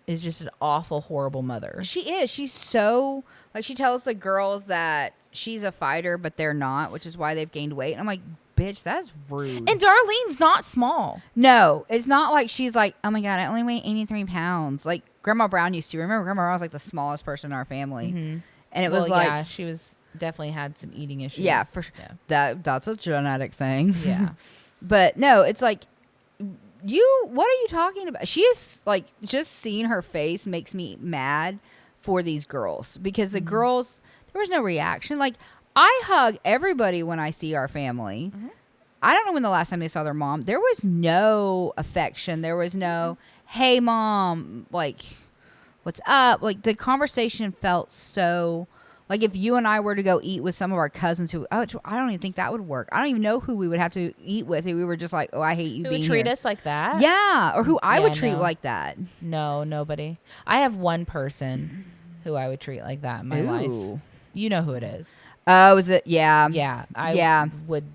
Speaker 2: is just an awful, horrible mother.
Speaker 3: She is. She's so, like, she tells the girls that she's a fighter, but they're not, which is why they've gained weight. And I'm like, bitch, that's rude.
Speaker 2: And Darlene's not small.
Speaker 3: No, it's not like she's like, oh my God, I only weigh 83 pounds. Like Grandma Brown used to. Remember, Grandma Brown was like the smallest person in our family. And it was like,
Speaker 2: yeah, she was definitely had some eating issues.
Speaker 3: yeah, for sure.
Speaker 2: Yeah.
Speaker 3: That's a genetic thing.
Speaker 2: Yeah.
Speaker 3: But no, it's like, what are you talking about? She is like, just seeing her face makes me mad for these girls because the girls, there was no reaction. Like, I hug everybody when I see our family. I don't know when the last time they saw their mom. There was no affection. There was no, hey, mom, like, what's up? Like, the conversation felt so, like, if you and I were to go eat with some of our cousins who, I don't even think that would work. I don't even know who we would have to eat with if we were just like, oh, I hate you
Speaker 2: Who
Speaker 3: being
Speaker 2: would treat
Speaker 3: here.
Speaker 2: us like that?
Speaker 3: Yeah, or who I
Speaker 2: Yeah,
Speaker 3: would treat
Speaker 2: no.
Speaker 3: like that.
Speaker 2: No, nobody. I have one person who I would treat like that in my life.
Speaker 3: Ooh.
Speaker 2: You know who it is.
Speaker 3: Oh, is it? Yeah.
Speaker 2: Yeah. I
Speaker 3: Yeah.
Speaker 2: would.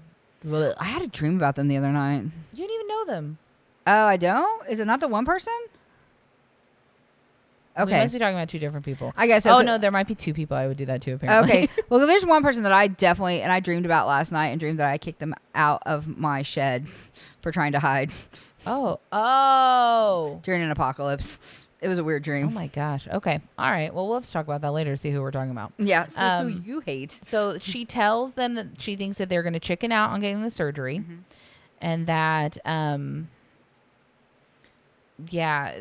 Speaker 3: I had a dream about them the other night.
Speaker 2: You didn't even know them.
Speaker 3: Oh, I don't? Is it not the one person?
Speaker 2: We
Speaker 3: Okay.
Speaker 2: must be talking about two different people.
Speaker 3: I guess.
Speaker 2: Oh,
Speaker 3: okay.
Speaker 2: no, there might be two people I would do that to, apparently.
Speaker 3: Okay. Well, there's one person that I definitely, and I dreamed about last night and dreamed that I kicked them out of my shed for trying to hide
Speaker 2: Oh.
Speaker 3: during an apocalypse. It was a weird
Speaker 2: Oh,
Speaker 3: dream.
Speaker 2: my gosh. Okay. All right. Well, we'll have to talk about that later to see who we're talking about.
Speaker 3: Yeah. So who
Speaker 2: Um,
Speaker 3: you hate.
Speaker 2: So she tells them that she thinks that they're going to chicken out on getting the surgery and that, yeah,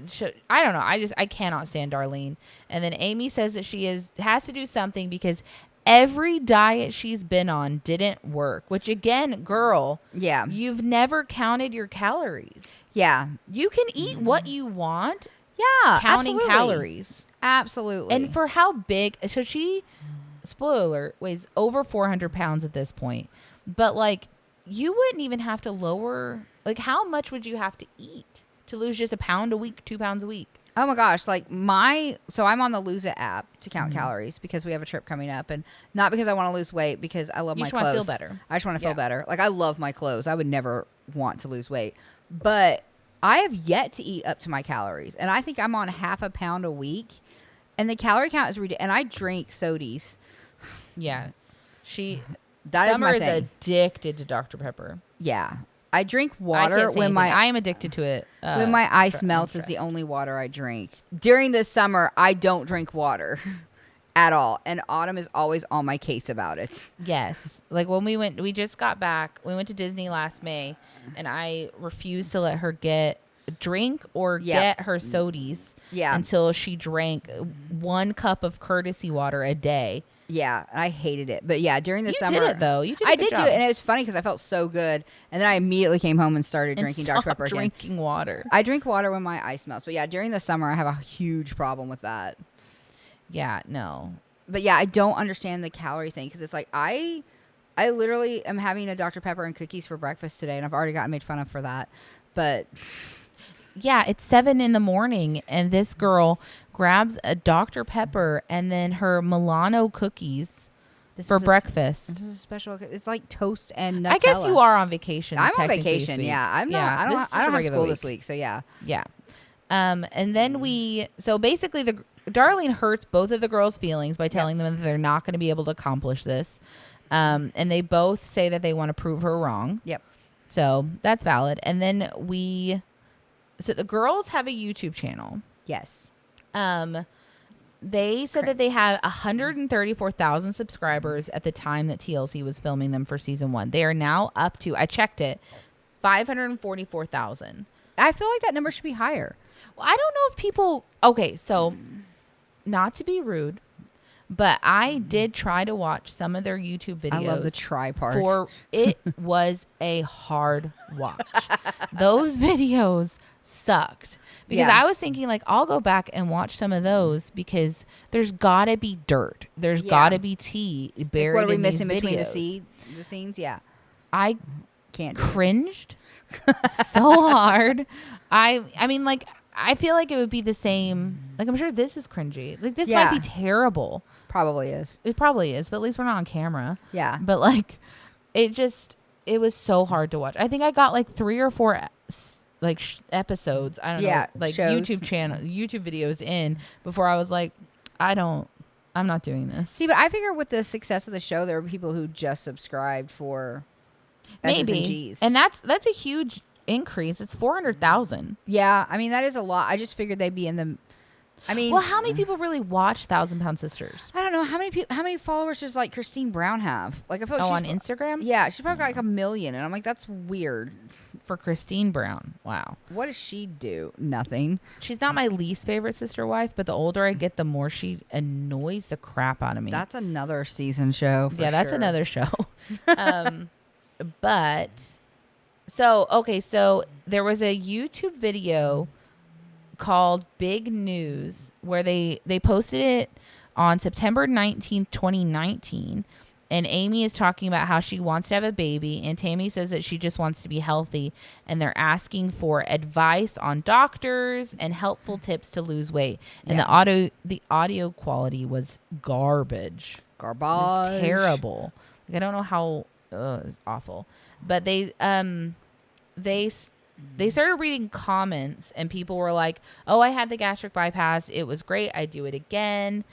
Speaker 2: I don't know. I cannot stand Darlene. And then Amy says that she has to do something because every diet she's been on didn't work, which again, girl,
Speaker 3: Yeah.
Speaker 2: you've never counted your calories.
Speaker 3: Yeah.
Speaker 2: You can eat what you want,
Speaker 3: Yeah.
Speaker 2: counting
Speaker 3: absolutely.
Speaker 2: calories.
Speaker 3: Absolutely.
Speaker 2: And for how big, so she, spoiler alert, weighs over 400 pounds at this point. But like, you wouldn't even have to lower, like, how much would you have to eat to lose just a pound a week, 2 pounds a week?
Speaker 3: Oh my gosh, like so I'm on the Lose It app to count calories because we have a trip coming up, and not because I want to lose weight, because I love
Speaker 2: You
Speaker 3: my
Speaker 2: just wanna
Speaker 3: clothes.
Speaker 2: feel better.
Speaker 3: I just want to feel
Speaker 2: Yeah.
Speaker 3: better. Like, I love my clothes. I would never want to lose weight, but I have yet to eat up to my calories, and I think I'm on half a pound a week, and the calorie count is ridiculous. And I drink Sodies.
Speaker 2: Yeah.
Speaker 3: That is
Speaker 2: Summer
Speaker 3: my
Speaker 2: is
Speaker 3: thing.
Speaker 2: addicted to Dr. Pepper.
Speaker 3: Yeah, I drink
Speaker 2: I
Speaker 3: water
Speaker 2: can't say
Speaker 3: when
Speaker 2: anything. I am addicted to it.
Speaker 3: when my ice
Speaker 2: I'm
Speaker 3: melts is the
Speaker 2: stressed.
Speaker 3: only water I drink. During the summer, I don't drink water at all. And Autumn is always on my case about it.
Speaker 2: Yes. Like when we just got back, we went to Disney last May, and I refused to let her get a drink or
Speaker 3: Yeah.
Speaker 2: get her Sodies
Speaker 3: Yeah.
Speaker 2: until she drank 1 cup of courtesy water a day.
Speaker 3: Yeah, I hated it. But yeah, during the
Speaker 2: You
Speaker 3: summer.
Speaker 2: did it, though. You did a
Speaker 3: I
Speaker 2: good
Speaker 3: did
Speaker 2: job.
Speaker 3: do it. And it was funny because I felt so good. And then I immediately came home and started
Speaker 2: And
Speaker 3: drinking Dr.
Speaker 2: stop
Speaker 3: Pepper again.
Speaker 2: drinking water.
Speaker 3: I drink water when my ice melts. But yeah, during the summer, I have a huge problem with that.
Speaker 2: Yeah, no.
Speaker 3: But yeah, I don't understand the calorie thing because it's like I literally am having a Dr. Pepper and cookies for breakfast today, and I've already gotten made fun of for that. But
Speaker 2: Yeah, it's 7 a.m. and this girl grabs a Dr. Pepper and then her Milano cookies
Speaker 3: this
Speaker 2: for
Speaker 3: is
Speaker 2: breakfast.
Speaker 3: This is a special. It's like toast and Nutella.
Speaker 2: I guess you are on vacation.
Speaker 3: I'm on
Speaker 2: technically this
Speaker 3: vacation.
Speaker 2: week.
Speaker 3: Yeah, I'm not.
Speaker 2: Yeah,
Speaker 3: I
Speaker 2: this
Speaker 3: don't.
Speaker 2: is
Speaker 3: I
Speaker 2: a
Speaker 3: don't have
Speaker 2: regular
Speaker 3: school
Speaker 2: week.
Speaker 3: this week, so yeah.
Speaker 2: Yeah. And then so basically Darlene hurts both of the girls' feelings by telling them that they're not going to be able to accomplish this. And they both say that they want to prove her wrong.
Speaker 3: Yep.
Speaker 2: So that's valid. And then so the girls have a YouTube channel.
Speaker 3: Yes.
Speaker 2: They said that they had 134,000 subscribers at the time that TLC was filming them for season 1. They are now up to, I checked it, 544,000.
Speaker 3: I feel like that number should be higher.
Speaker 2: Well, I don't know if people. Okay, so not to be rude, but I did try to watch some of their YouTube videos.
Speaker 3: I love the try part.
Speaker 2: It was a hard watch. Those videos sucked. Because I was thinking, like, I'll go back and watch some of those because there's got to be dirt. There's got to be tea buried
Speaker 3: what are we
Speaker 2: in
Speaker 3: missing
Speaker 2: these
Speaker 3: between
Speaker 2: videos.
Speaker 3: the scenes? Yeah.
Speaker 2: I
Speaker 3: can't
Speaker 2: cringed so hard. I mean, like, I feel like it would be the same. Like, I'm sure this is cringy. Like, this might be terrible.
Speaker 3: Probably is.
Speaker 2: It probably is, but at least we're not on camera.
Speaker 3: Yeah.
Speaker 2: But, like, it was so hard to watch. I think I got, like, 3 or 4 episodes, I don't know, like
Speaker 3: shows.
Speaker 2: YouTube videos in before I was like, I'm not doing this.
Speaker 3: See, but I figure with the success of the show, there were people who just subscribed for
Speaker 2: maybe, and that's a huge increase. It's 400,000.
Speaker 3: Yeah, I mean that is a lot. I just figured they'd be in the. I mean,
Speaker 2: well, how many people really watch 1,000 Pound Sisters?
Speaker 3: I don't know how many followers does like Christine Brown have? Like I feel like
Speaker 2: on Instagram.
Speaker 3: Yeah, she's probably got like 1 million, and I'm like, that's weird.
Speaker 2: For Christine Brown, wow.
Speaker 3: What does she do? Nothing.
Speaker 2: She's not my least favorite sister wife, but the older I get, the more she annoys the crap out of me.
Speaker 3: That's another season show.
Speaker 2: That's another show. But so there was a YouTube video called Big News where they posted it on September 19th, 2019. And Amy is talking about how she wants to have a baby, and Tammy says that she just wants to be healthy, and they're asking for advice on doctors and helpful tips to lose weight. And the audio quality was garbage. It was terrible. Like, I don't know how it's awful. But they started reading comments, and people were like, "Oh, I had the gastric bypass. It was great. I'd do it again."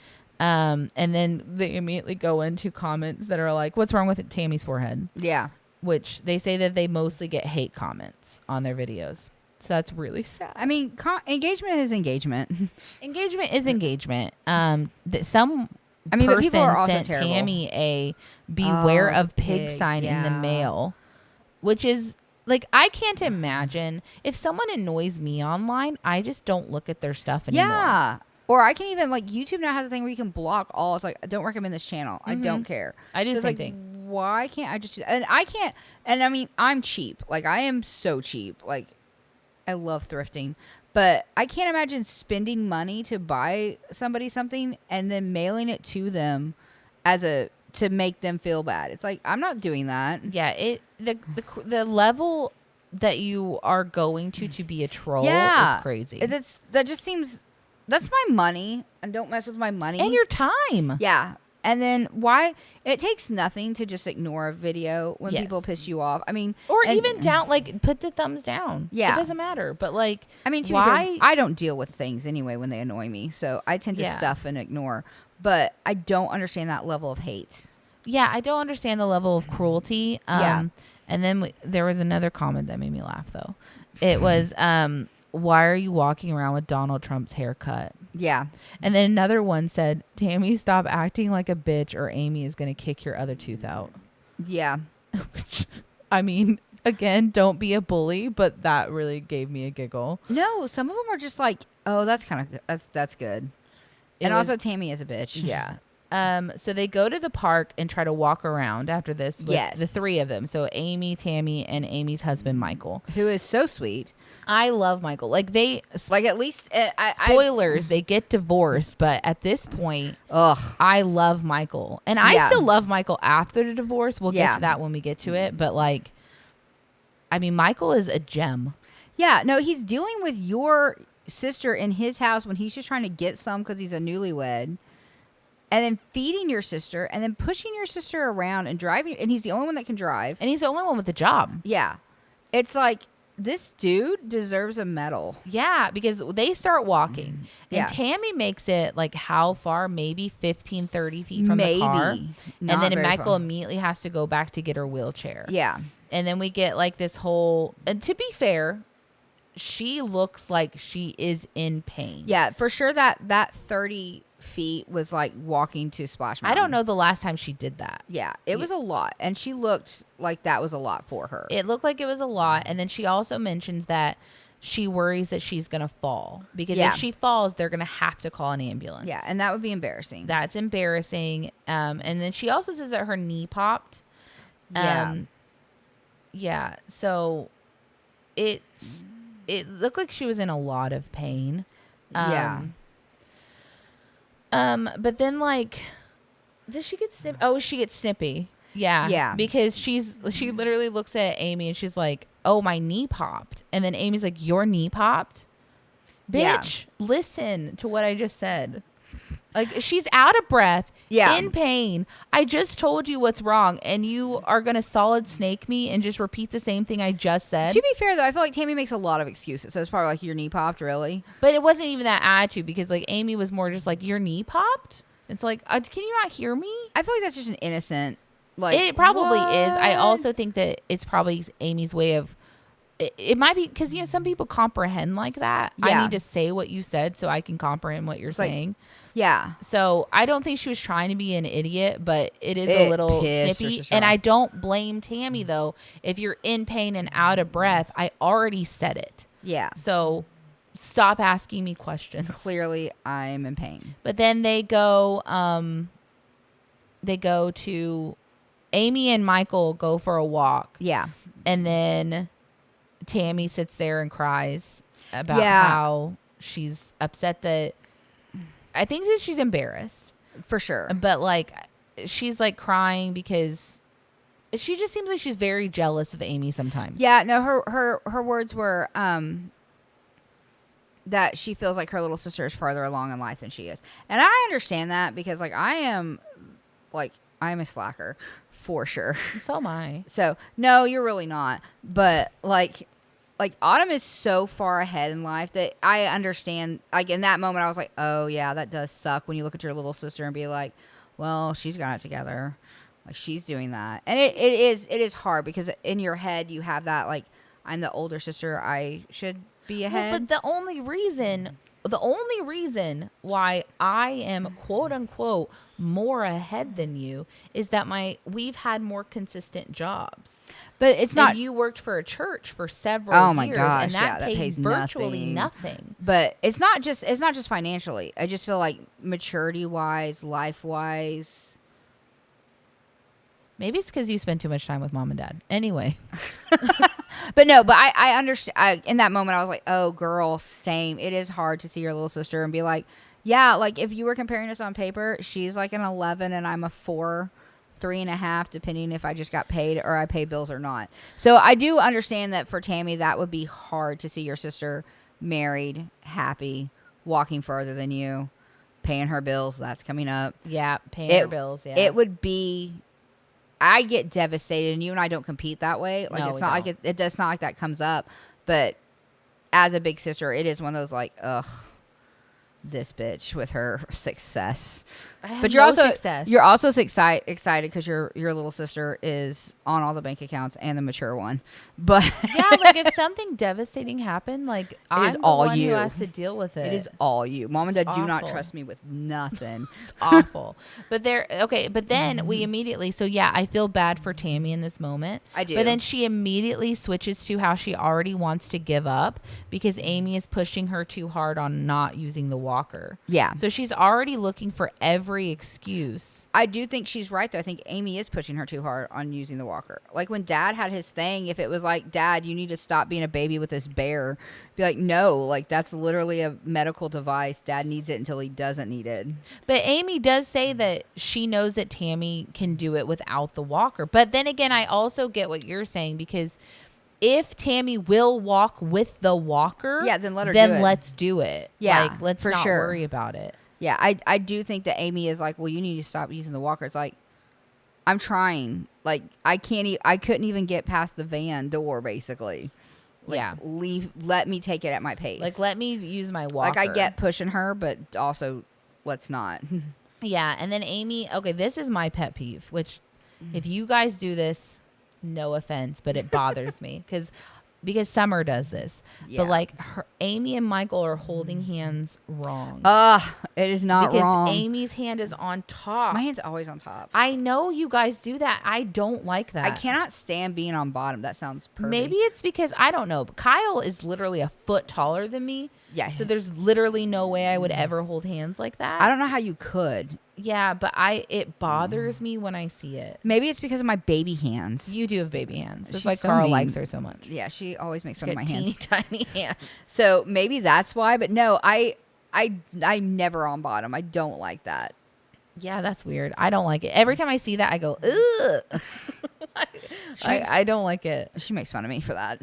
Speaker 2: And then they immediately go into comments that are like, what's wrong with Tammy's forehead?
Speaker 3: Yeah.
Speaker 2: Which they say that they mostly get hate comments on their videos. So that's really sad.
Speaker 3: I mean, engagement is engagement.
Speaker 2: Engagement is engagement. Some
Speaker 3: but people are also
Speaker 2: sent
Speaker 3: terrible.
Speaker 2: Tammy a beware of pig sign in the mail, which is like, I can't imagine if someone annoys me online, I just don't look at their stuff anymore. Yeah.
Speaker 3: Or I can even, like, YouTube now has a thing where you can block all. It's like, I don't recommend this channel. I don't care.
Speaker 2: I do the same
Speaker 3: like,
Speaker 2: thing.
Speaker 3: Why can't I just do that? And I can't. And I mean, I'm cheap. Like, I am so cheap. Like, I love thrifting. But I can't imagine spending money to buy somebody something and then mailing it to them to make them feel bad. It's like, I'm not doing that.
Speaker 2: Yeah. The level that you are going to be a troll is crazy.
Speaker 3: That just seems. That's my money, and don't mess with my money.
Speaker 2: And your time.
Speaker 3: Yeah. And then why? It takes nothing to just ignore a video when people piss you off. I mean.
Speaker 2: Or even down, like, put the thumbs down.
Speaker 3: Yeah.
Speaker 2: It doesn't matter. But, like,
Speaker 3: I mean, why? Be fair, I don't deal with things anyway when they annoy me. So I tend to stuff and ignore. But I don't understand that level of hate.
Speaker 2: Yeah, I don't understand the level of cruelty. And then there was another comment that made me laugh, though. It was, why are you walking around with Donald Trump's haircut?
Speaker 3: Yeah.
Speaker 2: And then another one said, Tammy, stop acting like a bitch or Amy is going to kick your other tooth out.
Speaker 3: Yeah.
Speaker 2: I mean, again, don't be a bully, but that really gave me a giggle.
Speaker 3: No, some of them are just like, oh, that's kind of, that's good. And also Tammy is a bitch.
Speaker 2: Yeah. So they go to the park and try to walk around after this with the 3 of them. So Amy, Tammy, and Amy's husband, Michael.
Speaker 3: Who is so sweet.
Speaker 2: I love Michael. Like,
Speaker 3: at least...
Speaker 2: spoilers, they get divorced. But at this point, I love Michael. And I still love Michael after the divorce. We'll get to that when we get to it. But, like, I mean, Michael is a gem.
Speaker 3: Yeah. No, he's dealing with your sister in his house when he's just trying to get some because he's a newlywed. And then feeding your sister, and then pushing your sister around and driving. And he's the only one that can drive.
Speaker 2: And he's the only one with a job.
Speaker 3: Yeah. It's like, this dude deserves a medal.
Speaker 2: Yeah, because they start walking. And Tammy makes it, like, how far? Maybe 15, 30 feet from the car.
Speaker 3: Not
Speaker 2: and then Michael
Speaker 3: far.
Speaker 2: immediately has to go back to get her wheelchair.
Speaker 3: Yeah.
Speaker 2: And then we get, like, this whole... And to be fair, she looks like she is in pain.
Speaker 3: Yeah, for sure that 30... feet was like walking to Splash Mountain.
Speaker 2: I don't know the last time she did that.
Speaker 3: Yeah, it was a lot, and she looked like that was a lot for her.
Speaker 2: It looked like it was a lot, and then she also mentions that she worries that she's going to fall. Because
Speaker 3: Yeah.
Speaker 2: if she falls, they're going to have to call an ambulance.
Speaker 3: Yeah, and that would be embarrassing.
Speaker 2: That's embarrassing. And then she also says that her knee popped. Yeah. So it looked like she was in a lot of pain. But then, like, does she get snippy? Oh, she gets snippy. Yeah.
Speaker 3: Yeah.
Speaker 2: Because she literally looks at Amy and she's like, oh, my knee popped. And then Amy's like, your knee popped? Bitch, listen to what I just said. Like, she's out of breath, in pain. I just told you what's wrong, and you are going to solid snake me and just repeat the same thing I just said.
Speaker 3: To be fair, though, I feel like Tammy makes a lot of excuses. So it's probably like, your knee popped, really?
Speaker 2: But it wasn't even that attitude, because, like, Amy was more just like, your knee popped? It's like, can you not hear me?
Speaker 3: I feel like that's just an innocent, like,
Speaker 2: it probably
Speaker 3: what?
Speaker 2: is. I also think that it's probably Amy's way of, it might be, because, some people comprehend like that.
Speaker 3: Yeah.
Speaker 2: I need to say what you said so I can comprehend what you're saying.
Speaker 3: Yeah.
Speaker 2: So I don't think she was trying to be an idiot, but it is a little snippy. And I don't blame Tammy, though. If you're in pain and out of breath, I already said it.
Speaker 3: Yeah.
Speaker 2: So stop asking me questions.
Speaker 3: Clearly, I'm in pain.
Speaker 2: But then they go to, Amy and Michael go for a walk.
Speaker 3: Yeah.
Speaker 2: And then Tammy sits there and cries about how she's upset that, I think that she's embarrassed.
Speaker 3: For sure.
Speaker 2: But, like, she's, like, crying because she just seems like she's very jealous of Amy sometimes.
Speaker 3: Yeah, no, her words were that she feels like her little sister is farther along in life than she is. And I understand that, because, like, I am a slacker for sure.
Speaker 2: So am I.
Speaker 3: So, no, you're really not. But, like Autumn is so far ahead in life that I understand. Like, in that moment, I was like, oh, yeah, that does suck when you look at your little sister and be like, well, she's got it together. Like, she's doing that. And it is hard, because in your head, you have that, like, I'm the older sister, I should be ahead.
Speaker 2: Well, but the only reason why I am, quote unquote, more ahead than you is that we've had more consistent jobs.
Speaker 3: But it's not.
Speaker 2: And you worked for a church for several years.
Speaker 3: Oh my gosh,
Speaker 2: and that
Speaker 3: pays
Speaker 2: virtually nothing.
Speaker 3: But it's not just financially. I just feel like maturity wise, life wise.
Speaker 2: Maybe it's because you spend too much time with mom and dad. Anyway.
Speaker 3: But I understand. In that moment, I was like, oh, girl, same. It is hard to see your little sister and be like, yeah, like, if you were comparing us on paper, she's like an 11 and I'm a 4, 3.5, depending if I just got paid or I pay bills or not. So I do understand that for Tammy, that would be hard to see your sister married, happy, walking further than you, paying her bills. That's coming up.
Speaker 2: Yeah, paying her bills. Yeah,
Speaker 3: it would be. I get devastated, and you and I don't compete that way. Like,
Speaker 2: No,
Speaker 3: it's
Speaker 2: we
Speaker 3: not
Speaker 2: don't.
Speaker 3: like it's not like that comes up. But as a big sister, it is one of those, like, ugh, this bitch with her success. But you're also excited because your little sister is on all the bank accounts and the mature one. But
Speaker 2: yeah, like, if something devastating happened, like, I'm the
Speaker 3: all
Speaker 2: one
Speaker 3: you.
Speaker 2: who has to deal with it.
Speaker 3: it is all you. Mom and Dad
Speaker 2: It's
Speaker 3: do not
Speaker 2: awful.
Speaker 3: trust me with nothing.
Speaker 2: It's awful. But but then we immediately, so yeah, I feel bad for Tammy in this moment.
Speaker 3: I do.
Speaker 2: But then she immediately switches to how she already wants to give up because Amy is pushing her too hard on not using the walker.
Speaker 3: Yeah.
Speaker 2: So she's already looking for every excuse.
Speaker 3: I do think she's right, though. I think Amy is pushing her too hard on using the walker. Like, when Dad had his thing, if it was like, Dad, you need to stop being a baby with this bear, be like, no, like, that's literally a medical device. Dad needs it until he doesn't need it.
Speaker 2: But Amy does say that she knows that Tammy can do it without the walker. But then again, I also get what you're saying, because if Tammy will walk with the walker,
Speaker 3: Yeah, then let her
Speaker 2: then
Speaker 3: do it.
Speaker 2: let's do it.
Speaker 3: Yeah,
Speaker 2: like, let's
Speaker 3: for
Speaker 2: not
Speaker 3: sure.
Speaker 2: worry about it.
Speaker 3: Yeah, I do think that Amy is like, well, you need to stop using the walker. It's like, I'm trying. Like, I couldn't even get past the van door, basically. Like,
Speaker 2: Yeah.
Speaker 3: let me take it at my pace.
Speaker 2: Like, let me use my walker.
Speaker 3: Like, I get pushing her, but also, let's not.
Speaker 2: Yeah, and then Amy, okay, this is my pet peeve, which if you guys do this, no offense, but it bothers me because Summer does this.
Speaker 3: Yeah.
Speaker 2: But, like, Amy and Michael are holding hands wrong.
Speaker 3: It is not
Speaker 2: because
Speaker 3: wrong.
Speaker 2: Amy's hand is on top.
Speaker 3: My hand's always on top.
Speaker 2: I know you guys do that. I don't like that.
Speaker 3: I cannot stand being on bottom. That sounds pervy.
Speaker 2: Maybe it's because I don't know. But Kyle is literally a foot taller than me.
Speaker 3: Yeah.
Speaker 2: So there's literally no way I would ever hold hands like that.
Speaker 3: I don't know how you could.
Speaker 2: Yeah, but it bothers me when I see it.
Speaker 3: Maybe it's because of my baby hands.
Speaker 2: You do have baby hands. That's
Speaker 3: She's
Speaker 2: why
Speaker 3: so
Speaker 2: Carl
Speaker 3: mean.
Speaker 2: likes her so much.
Speaker 3: Yeah, she always makes fun
Speaker 2: Her
Speaker 3: of my
Speaker 2: teeny
Speaker 3: hands.
Speaker 2: tiny hands.
Speaker 3: So maybe that's why. But no, I'm never on bottom. I don't like that.
Speaker 2: Yeah, that's weird. I don't like it. Every time I see that, I go, ugh. I don't like it.
Speaker 3: She makes fun of me for that.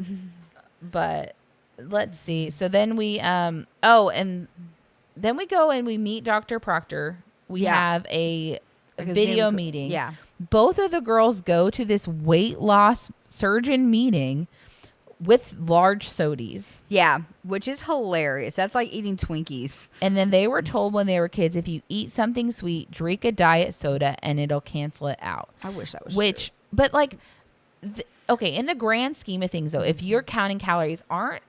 Speaker 2: But let's see. So then we and then we go and we meet Dr. Proctor. We have a video
Speaker 3: Zoom
Speaker 2: meeting.
Speaker 3: Yeah.
Speaker 2: Both of the girls go to this weight loss surgeon meeting with large Sodies.
Speaker 3: Yeah, which is hilarious. That's like eating Twinkies.
Speaker 2: And then they were told when they were kids, if you eat something sweet, drink a diet soda and it'll cancel it out.
Speaker 3: I wish that was
Speaker 2: true. But like, okay, in the grand scheme of things though, if you're counting calories, aren't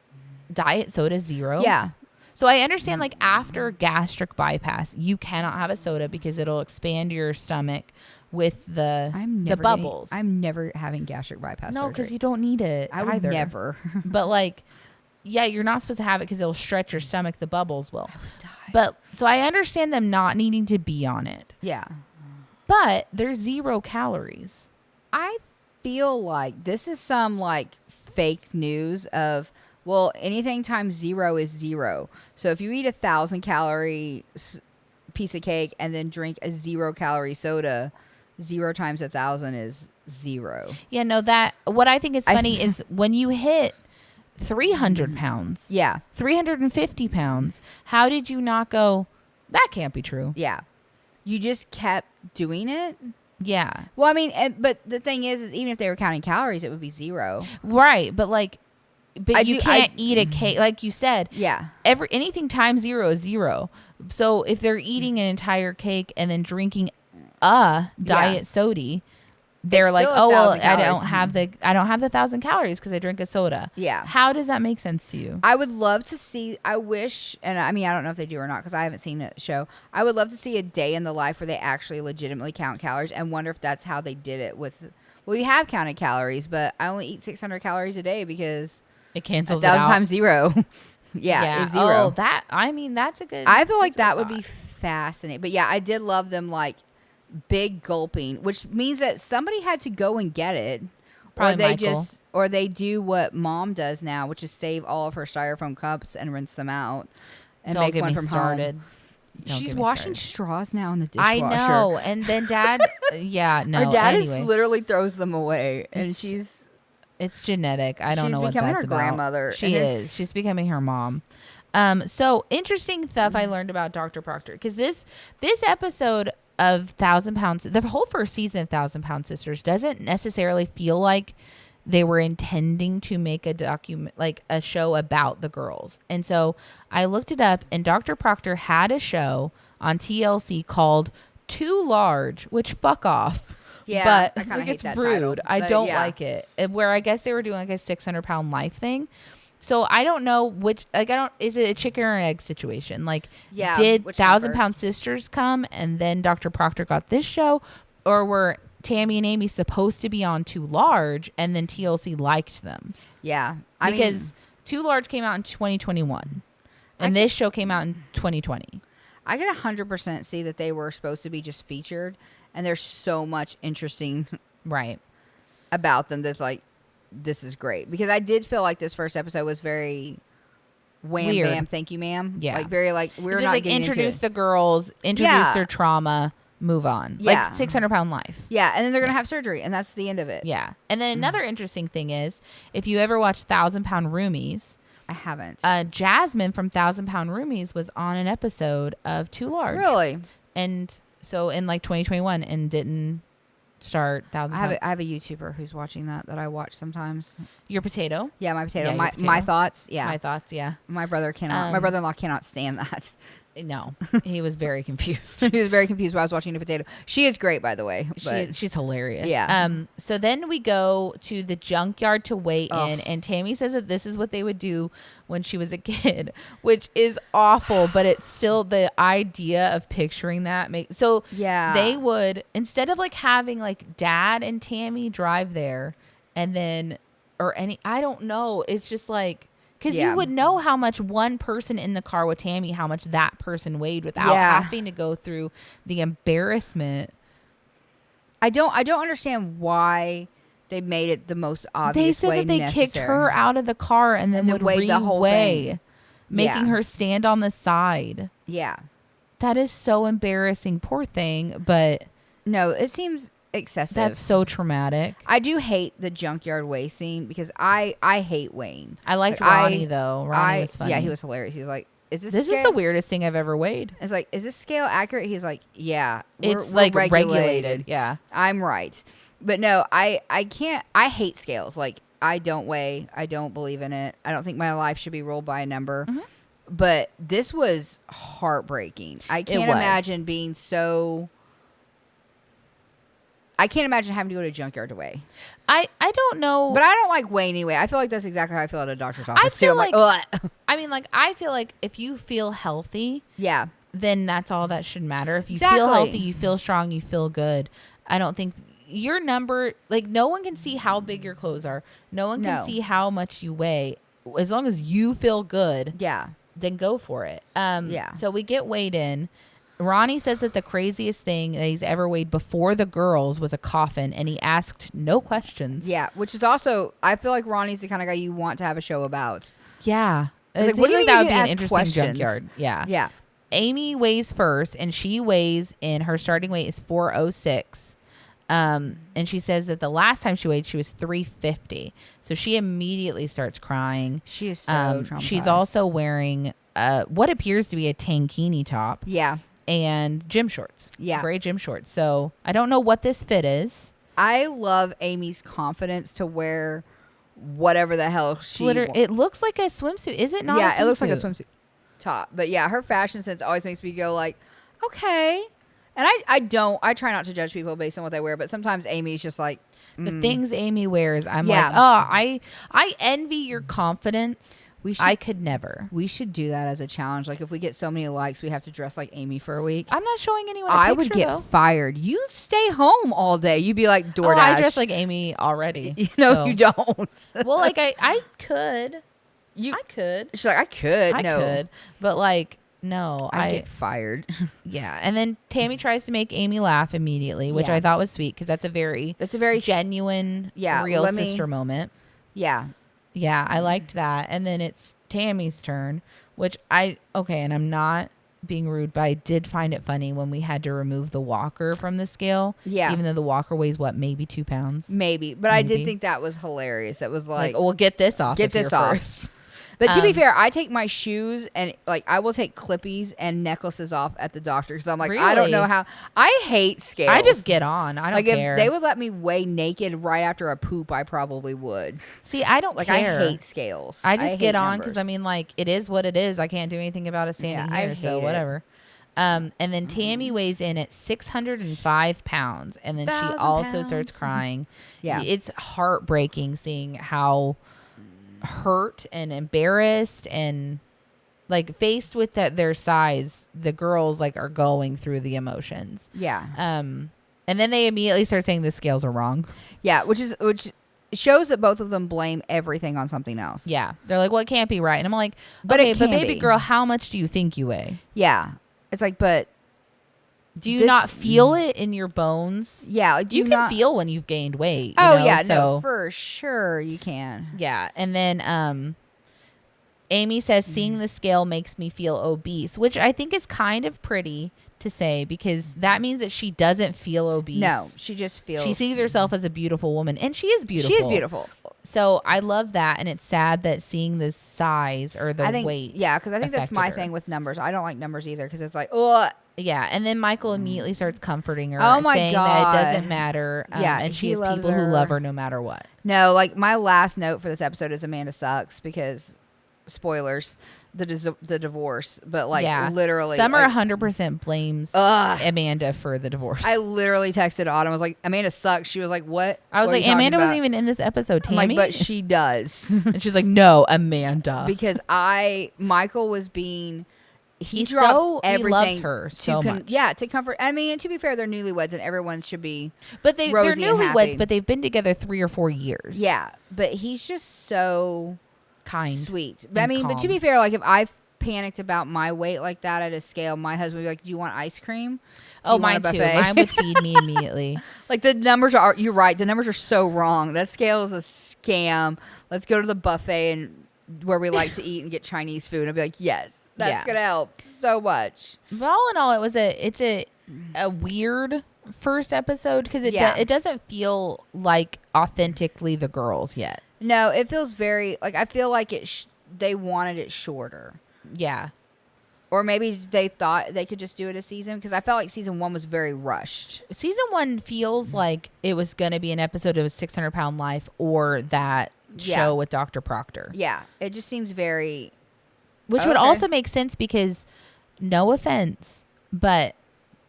Speaker 2: diet soda zero?
Speaker 3: Yeah.
Speaker 2: So I understand like after gastric bypass, you cannot have a soda because it'll expand your stomach with the bubbles.
Speaker 3: I'm never having gastric bypass
Speaker 2: No,
Speaker 3: surgery.
Speaker 2: because you don't need it.
Speaker 3: I would
Speaker 2: either.
Speaker 3: never.
Speaker 2: But like, yeah, you're not supposed to have it because it'll stretch your stomach. The bubbles will.
Speaker 3: I would die.
Speaker 2: But so I understand them not needing to be on it.
Speaker 3: Yeah.
Speaker 2: But there's 0 calories.
Speaker 3: I feel like this is some like fake news of, well, anything times 0 is 0. So if you eat 1,000 calorie piece of cake and then drink a 0 calorie soda, 0 times 1,000 is 0.
Speaker 2: Yeah, no, what I think is funny is when you hit 300 pounds,
Speaker 3: Yeah.
Speaker 2: 350 pounds, how did you not go, that can't be true?
Speaker 3: Yeah. You just kept doing it.
Speaker 2: Yeah.
Speaker 3: Well, I mean, but the thing is even if they were counting calories, it would be 0.
Speaker 2: Right. But like, you can't eat a cake. Like you said,
Speaker 3: Yeah.
Speaker 2: anything times 0 is 0. So if they're eating an entire cake and then drinking a diet soda, they're
Speaker 3: It's
Speaker 2: like,
Speaker 3: still
Speaker 2: oh, well,
Speaker 3: 1,000
Speaker 2: I
Speaker 3: calories.
Speaker 2: don't have the 1,000 calories because I drink a soda.
Speaker 3: Yeah.
Speaker 2: How does that make sense to you?
Speaker 3: I would love to see, I wish, and I mean, I don't know if they do or not because I haven't seen that show. I would love to see a day in the life where they actually legitimately count calories and wonder if that's how they did it with, well, you have counted calories, but I only eat 600 calories a day because
Speaker 2: It cancels it
Speaker 3: 1,000
Speaker 2: out.
Speaker 3: times 0. Yeah, is 0.
Speaker 2: Oh, that's a good.
Speaker 3: I feel like
Speaker 2: that's a
Speaker 3: that
Speaker 2: good
Speaker 3: would be fascinating. But yeah, I did love them like big gulping, which means that somebody had to go and get it.
Speaker 2: Probably
Speaker 3: Or they do what mom does now, which is save all of her styrofoam cups and rinse them out and
Speaker 2: Don't
Speaker 3: make
Speaker 2: get
Speaker 3: one
Speaker 2: me
Speaker 3: from
Speaker 2: started.
Speaker 3: home.
Speaker 2: Don't
Speaker 3: She's
Speaker 2: get me
Speaker 3: washing
Speaker 2: started.
Speaker 3: straws now in the dishwasher.
Speaker 2: I know. And then dad, yeah, no.
Speaker 3: Her dad
Speaker 2: anyway.
Speaker 3: literally throws them away, and
Speaker 2: It's genetic. I don't
Speaker 3: she's
Speaker 2: know what
Speaker 3: becoming
Speaker 2: that's
Speaker 3: her
Speaker 2: about.
Speaker 3: grandmother,
Speaker 2: She
Speaker 3: and
Speaker 2: is. She's becoming her mom. So interesting stuff I learned about Dr. Proctor because this episode of 1,000 Pounds, the whole first season of 1,000 Pound Sisters doesn't necessarily feel like they were intending to make a show about the girls. And so I looked it up, and Dr. Proctor had a show on TLC called Too Large, which fuck off.
Speaker 3: Yeah,
Speaker 2: but
Speaker 3: I kinda
Speaker 2: like,
Speaker 3: hate
Speaker 2: it's
Speaker 3: that
Speaker 2: rude.
Speaker 3: title,
Speaker 2: I
Speaker 3: but
Speaker 2: don't
Speaker 3: yeah.
Speaker 2: like it. Where I guess they were doing like a 600-pound life thing. So I don't know which, like, is it a chicken or an egg situation? Like,
Speaker 3: Yeah,
Speaker 2: did
Speaker 3: which came
Speaker 2: 1,000
Speaker 3: first?
Speaker 2: Pound Sisters come and then Dr. Proctor got this show? Or were Tammy and Amy supposed to be on Too Large and then TLC liked them?
Speaker 3: Yeah,
Speaker 2: Because Too Large came out in 2021 and this show came out in 2020.
Speaker 3: I can 100% see that they were supposed to be just featured, and there's so much interesting
Speaker 2: Right.
Speaker 3: about them that's like, this is great. Because I did feel like this first episode was very wham
Speaker 2: Weird.
Speaker 3: bam, thank you ma'am.
Speaker 2: Yeah.
Speaker 3: Like very like we're
Speaker 2: Just
Speaker 3: not
Speaker 2: like
Speaker 3: getting
Speaker 2: introduce
Speaker 3: into
Speaker 2: the girls, introduce
Speaker 3: Yeah.
Speaker 2: their trauma, move on.
Speaker 3: Yeah.
Speaker 2: Like 600-pound life.
Speaker 3: Yeah, and then they're gonna have surgery, and that's the end of it.
Speaker 2: Yeah. And then another interesting thing is, if you ever watch 1,000 Pound Roomies,
Speaker 3: I haven't.
Speaker 2: Jasmine from 1,000 Pound Roomies was on an episode of Too Large.
Speaker 3: Really?
Speaker 2: And so in like 2021 and didn't start 1,000 Pound.
Speaker 3: I have a YouTuber who's watching that I watch sometimes.
Speaker 2: Your potato?
Speaker 3: Yeah, my potato.
Speaker 2: Yeah,
Speaker 3: my
Speaker 2: your potato.
Speaker 3: my thoughts. Yeah.
Speaker 2: My thoughts, yeah.
Speaker 3: My brother cannot. My brother-in-law cannot stand that.
Speaker 2: No, he was very confused.
Speaker 3: He was very confused while I was watching the potato. She is great, by the way. But
Speaker 2: She's hilarious.
Speaker 3: Yeah.
Speaker 2: So then we go to the junkyard to weigh in, and Tammy says that this is what they would do when she was a kid, which is awful, but it's still the idea of picturing that.
Speaker 3: yeah,
Speaker 2: they would, instead of like having like Dad and Tammy drive there, and then I don't know. It's just like. Because you would know how much one person in the car with Tammy, how much that person weighed without having to go through the embarrassment.
Speaker 3: I don't understand why they made it the most obvious way necessary.
Speaker 2: They said that they kicked her out of the car and then would
Speaker 3: weigh the whole thing,
Speaker 2: making her stand on the side.
Speaker 3: Yeah. That
Speaker 2: is so embarrassing. Poor thing. But
Speaker 3: no, it seems excessive.
Speaker 2: That's so traumatic.
Speaker 3: I do hate the junkyard weigh scene because I hate Wayne.
Speaker 2: I liked Ronnie though. Ronnie was funny.
Speaker 3: Yeah, he was hilarious. He was like, "Is this?
Speaker 2: This is the weirdest thing I've ever weighed."
Speaker 3: It's like, "Is this scale accurate?" He's like, "Yeah,
Speaker 2: we're like regulated." Yeah,
Speaker 3: I'm right. But no, I can't. I hate scales. Like I don't weigh. I don't believe in it. I don't think my life should be ruled by a number. Mm-hmm. But this was heartbreaking. I can't imagine being so. I can't imagine having to go to a junkyard to weigh.
Speaker 2: I don't know.
Speaker 3: But I don't like weighing anyway. I feel like that's exactly how I feel at a doctor's office. I feel
Speaker 2: I feel like if you feel healthy, then that's all that should matter. If you feel healthy, you feel strong, you feel good. I don't think your number, like no one can see how big your clothes are. No one can see how much you weigh. As long as you feel good, then go for it. So we get weighed in. Ronnie says that the craziest thing that he's ever weighed before the girls was a coffin, and he asked no questions.
Speaker 3: Yeah, which is also, I feel like Ronnie's the kind of guy you want to have a show about.
Speaker 2: Yeah.
Speaker 3: It's like, that would be an interesting
Speaker 2: junkyard. Yeah.
Speaker 3: Yeah.
Speaker 2: Amy weighs first, and she weighs in, her starting weight is 406. And she says that the last time she weighed, she was 350. So she immediately starts crying.
Speaker 3: She is so traumatized.
Speaker 2: She's also wearing what appears to be a tankini top.
Speaker 3: Yeah.
Speaker 2: And gym shorts.
Speaker 3: Yeah.
Speaker 2: Gray gym shorts. So I don't know what this fit is.
Speaker 3: I love Amy's confidence to wear whatever the hell she wants.
Speaker 2: It looks like a swimsuit. Is it not?
Speaker 3: Yeah, it looks like a swimsuit top. But yeah, her fashion sense always makes me go like, okay. And I try not to judge people based on what they wear, but sometimes Amy's just like
Speaker 2: the things Amy wears, I'm like, oh, I envy your confidence. I could never.
Speaker 3: We should do that as a challenge. Like if we get so many likes, we have to dress like Amy for a week.
Speaker 2: I'm not showing anyone.
Speaker 3: I would get fired. You stay home all day. You'd be like DoorDash.
Speaker 2: I dress like Amy already.
Speaker 3: You don't.
Speaker 2: Well, like I could. I could.
Speaker 3: She's like, I could.
Speaker 2: I could. But like, no.
Speaker 3: I get fired.
Speaker 2: Yeah. And then Tammy tries to make Amy laugh immediately, which I thought was sweet because that's a very genuine, real sister moment.
Speaker 3: Yeah.
Speaker 2: Yeah, I liked that. And then it's Tammy's turn, which and I'm not being rude, but I did find it funny when we had to remove the walker from the scale.
Speaker 3: Yeah.
Speaker 2: Even though the walker weighs, maybe 2 pounds?
Speaker 3: Maybe. But I did think that was hilarious. It was like
Speaker 2: well, get this off.
Speaker 3: Get this off. First. But to be fair, I take my shoes and like I will take clippies and necklaces off at the doctor because I'm like, really? I don't know how. I hate scales.
Speaker 2: I just get on. I don't care.
Speaker 3: If they would let me weigh naked right after a poop, I probably would.
Speaker 2: See, I don't care.
Speaker 3: I hate scales.
Speaker 2: I just get on because I mean, like, it is what it is. I can't do anything about it standing here, so whatever. And then Tammy weighs in at 605 pounds, and then she also starts crying.
Speaker 3: Yeah,
Speaker 2: it's heartbreaking seeing how hurt and embarrassed and like faced with their size, the girls like are going through the emotions.
Speaker 3: Yeah.
Speaker 2: And then they immediately start saying the scales are wrong.
Speaker 3: Yeah, which shows that both of them blame everything on something else.
Speaker 2: Yeah, they're like, well, it can't be right, and I'm like, but baby girl, how much do you think you weigh?
Speaker 3: Yeah, it's like, but
Speaker 2: do you not feel it in your bones?
Speaker 3: Yeah, like,
Speaker 2: you can feel when you've gained weight.
Speaker 3: No, for sure you can.
Speaker 2: Yeah, and then Amy says, seeing the scale makes me feel obese, which I think is kind of pretty to say because that means that she doesn't feel obese.
Speaker 3: No, she just feels.
Speaker 2: She sees herself as a beautiful woman, and she is beautiful.
Speaker 3: She is beautiful.
Speaker 2: So I love that, and it's sad that seeing the size or the weight.
Speaker 3: Yeah, because I think that's my thing with numbers. I don't like numbers either because it's like, oh.
Speaker 2: Yeah, and then Michael immediately starts comforting her,
Speaker 3: God,
Speaker 2: saying that it doesn't matter. And she has people who love her no matter what.
Speaker 3: No, like my last note for this episode is Amanda sucks because spoilers, the divorce, but like literally,
Speaker 2: Summer
Speaker 3: like,
Speaker 2: 100% blames Amanda for the divorce.
Speaker 3: I literally texted Autumn. I was like, Amanda sucks. She was like, what?
Speaker 2: I was
Speaker 3: What are
Speaker 2: like,
Speaker 3: you talking
Speaker 2: Amanda wasn't
Speaker 3: about?
Speaker 2: even in this episode,
Speaker 3: I'm
Speaker 2: Tammy.
Speaker 3: like, but she does.
Speaker 2: And she's like, no, Amanda.
Speaker 3: Because Michael was being, he
Speaker 2: He's
Speaker 3: dropped
Speaker 2: so- he
Speaker 3: everything.
Speaker 2: loves her so much.
Speaker 3: Yeah, to comfort. I mean, to be fair, they're newlyweds and everyone should be.
Speaker 2: But they're
Speaker 3: rosy and
Speaker 2: newlyweds,
Speaker 3: happy.
Speaker 2: but they've been together 3 or 4 years.
Speaker 3: Yeah, but he's just so
Speaker 2: Kind.
Speaker 3: sweet.
Speaker 2: and
Speaker 3: I mean, but to
Speaker 2: calm.
Speaker 3: be fair, like if I panicked about my weight like that at a scale, my husband would be like, "Do you want ice cream?" Do
Speaker 2: Oh,
Speaker 3: you want a
Speaker 2: mine too.
Speaker 3: buffet?"
Speaker 2: Mine would feed me immediately.
Speaker 3: Like the numbers are. You're right. The numbers are so wrong. That scale is a scam. Let's go to the buffet and where we like to eat and get Chinese food. I'd be like, yes, that's
Speaker 2: Yeah.
Speaker 3: gonna help so much.
Speaker 2: But all in all, it's a weird first episode because
Speaker 3: Yeah.
Speaker 2: it doesn't feel like authentically the girls yet.
Speaker 3: No, it feels very like I feel like they wanted it shorter.
Speaker 2: Yeah.
Speaker 3: Or maybe they thought they could just do it a season because I felt like season 1 was very rushed.
Speaker 2: Season 1 feels like it was going to be an episode of 600-Pound Life or that
Speaker 3: Yeah.
Speaker 2: show with Dr. Proctor.
Speaker 3: Yeah, it just seems very.
Speaker 2: Which would
Speaker 3: Okay.
Speaker 2: also make sense because, no offense, but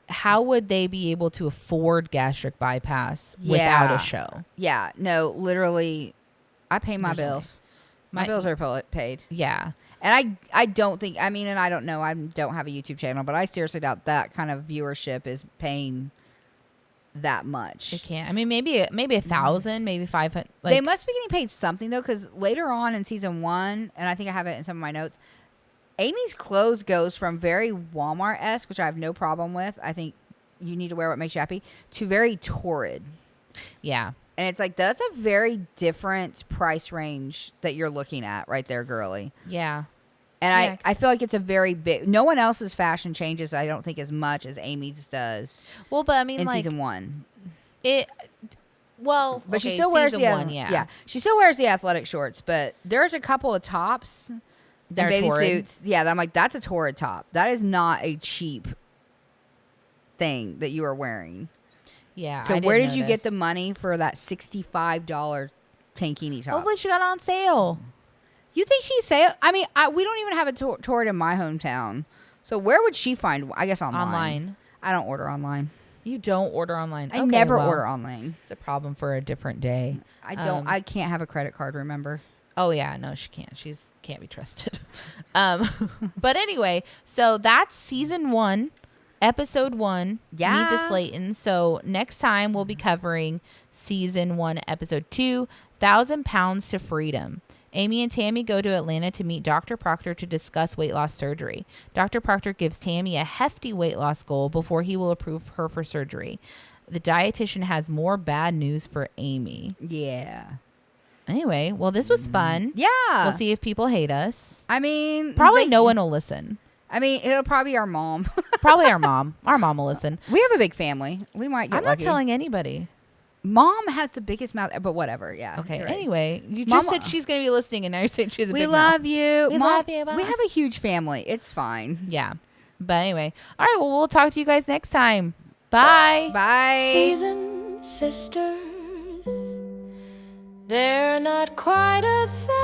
Speaker 2: how would they be able to afford gastric bypass without
Speaker 3: Yeah.
Speaker 2: a show?
Speaker 3: Yeah, no, literally, I pay my
Speaker 2: There's no way.
Speaker 3: bills. My
Speaker 2: My-
Speaker 3: bills are paid.
Speaker 2: Yeah.
Speaker 3: And I don't think, I mean, and I don't know, I don't have a YouTube channel, but I seriously doubt that kind of viewership is paying that much.
Speaker 2: It can't. I mean, maybe 1,000, maybe 500. Like,
Speaker 3: They must be getting paid something, though, because later on in season 1, and I think I have it in some of my notes, Amy's clothes goes from very Walmart-esque, which I have no problem with. I think you need to wear what makes you happy, to very torrid.
Speaker 2: yeah.
Speaker 3: And it's like, that's a very different price range that you're looking at right there, girly.
Speaker 2: Yeah.
Speaker 3: And
Speaker 2: Yeah.
Speaker 3: I feel like it's a very big, no one else's fashion changes, I don't think, as much as Amy's does
Speaker 2: Well, but I mean,
Speaker 3: in
Speaker 2: like,
Speaker 3: season 1.
Speaker 2: well,
Speaker 3: But she
Speaker 2: okay,
Speaker 3: still wears the
Speaker 2: season 1, yeah.
Speaker 3: She still wears the athletic shorts, but there's a couple of tops
Speaker 2: They're
Speaker 3: and baby
Speaker 2: torrid.
Speaker 3: suits. Yeah, I'm like, that's a torrid top. That is not a cheap thing that you are wearing.
Speaker 2: Yeah.
Speaker 3: So
Speaker 2: I
Speaker 3: where
Speaker 2: did
Speaker 3: did you get the
Speaker 2: notice.
Speaker 3: money for that $65 tankini top?
Speaker 2: Hopefully she got on sale.
Speaker 3: You think she say? I mean, we don't even have a torrid in my hometown. So where would she find? I guess online. I don't order online.
Speaker 2: You don't order online.
Speaker 3: I
Speaker 2: Okay,
Speaker 3: never
Speaker 2: well,
Speaker 3: order online.
Speaker 2: It's a problem for a different day.
Speaker 3: I don't. I can't have a credit card. Remember?
Speaker 2: Oh yeah, no, she can't. She's can't be trusted. But anyway, so that's season 1, episode 1.
Speaker 3: Yeah.
Speaker 2: Meet the Slatons. So next time we'll be covering season 1, episode 2, 1,000 Pounds to Freedom. Amy and Tammy go to Atlanta to meet Dr. Proctor to discuss weight loss surgery. Dr. Proctor gives Tammy a hefty weight loss goal before he will approve her for surgery. The dietitian has more bad news for Amy.
Speaker 3: Yeah.
Speaker 2: Anyway, well, this was fun.
Speaker 3: Yeah.
Speaker 2: We'll see if people hate us.
Speaker 3: I mean,
Speaker 2: Probably no one will listen.
Speaker 3: I mean, it'll probably be our mom.
Speaker 2: Probably our mom. Our mom will listen.
Speaker 3: We have a big family. We might get
Speaker 2: I'm not
Speaker 3: lucky.
Speaker 2: telling anybody.
Speaker 3: Mom has the biggest mouth, but whatever. Yeah.
Speaker 2: Okay.
Speaker 3: you're right.
Speaker 2: Anyway, you
Speaker 3: Mama-
Speaker 2: just said she's going to be listening, and now you're saying she has a
Speaker 3: We
Speaker 2: big
Speaker 3: love
Speaker 2: mouth.
Speaker 3: you.
Speaker 2: We
Speaker 3: Mom,
Speaker 2: love you. Bye.
Speaker 3: We have a huge family. It's fine.
Speaker 2: Yeah. But anyway. All right. Well, we'll talk to you guys next time. Bye.
Speaker 3: Bye.
Speaker 1: Seasoned sisters, they're not quite a thing.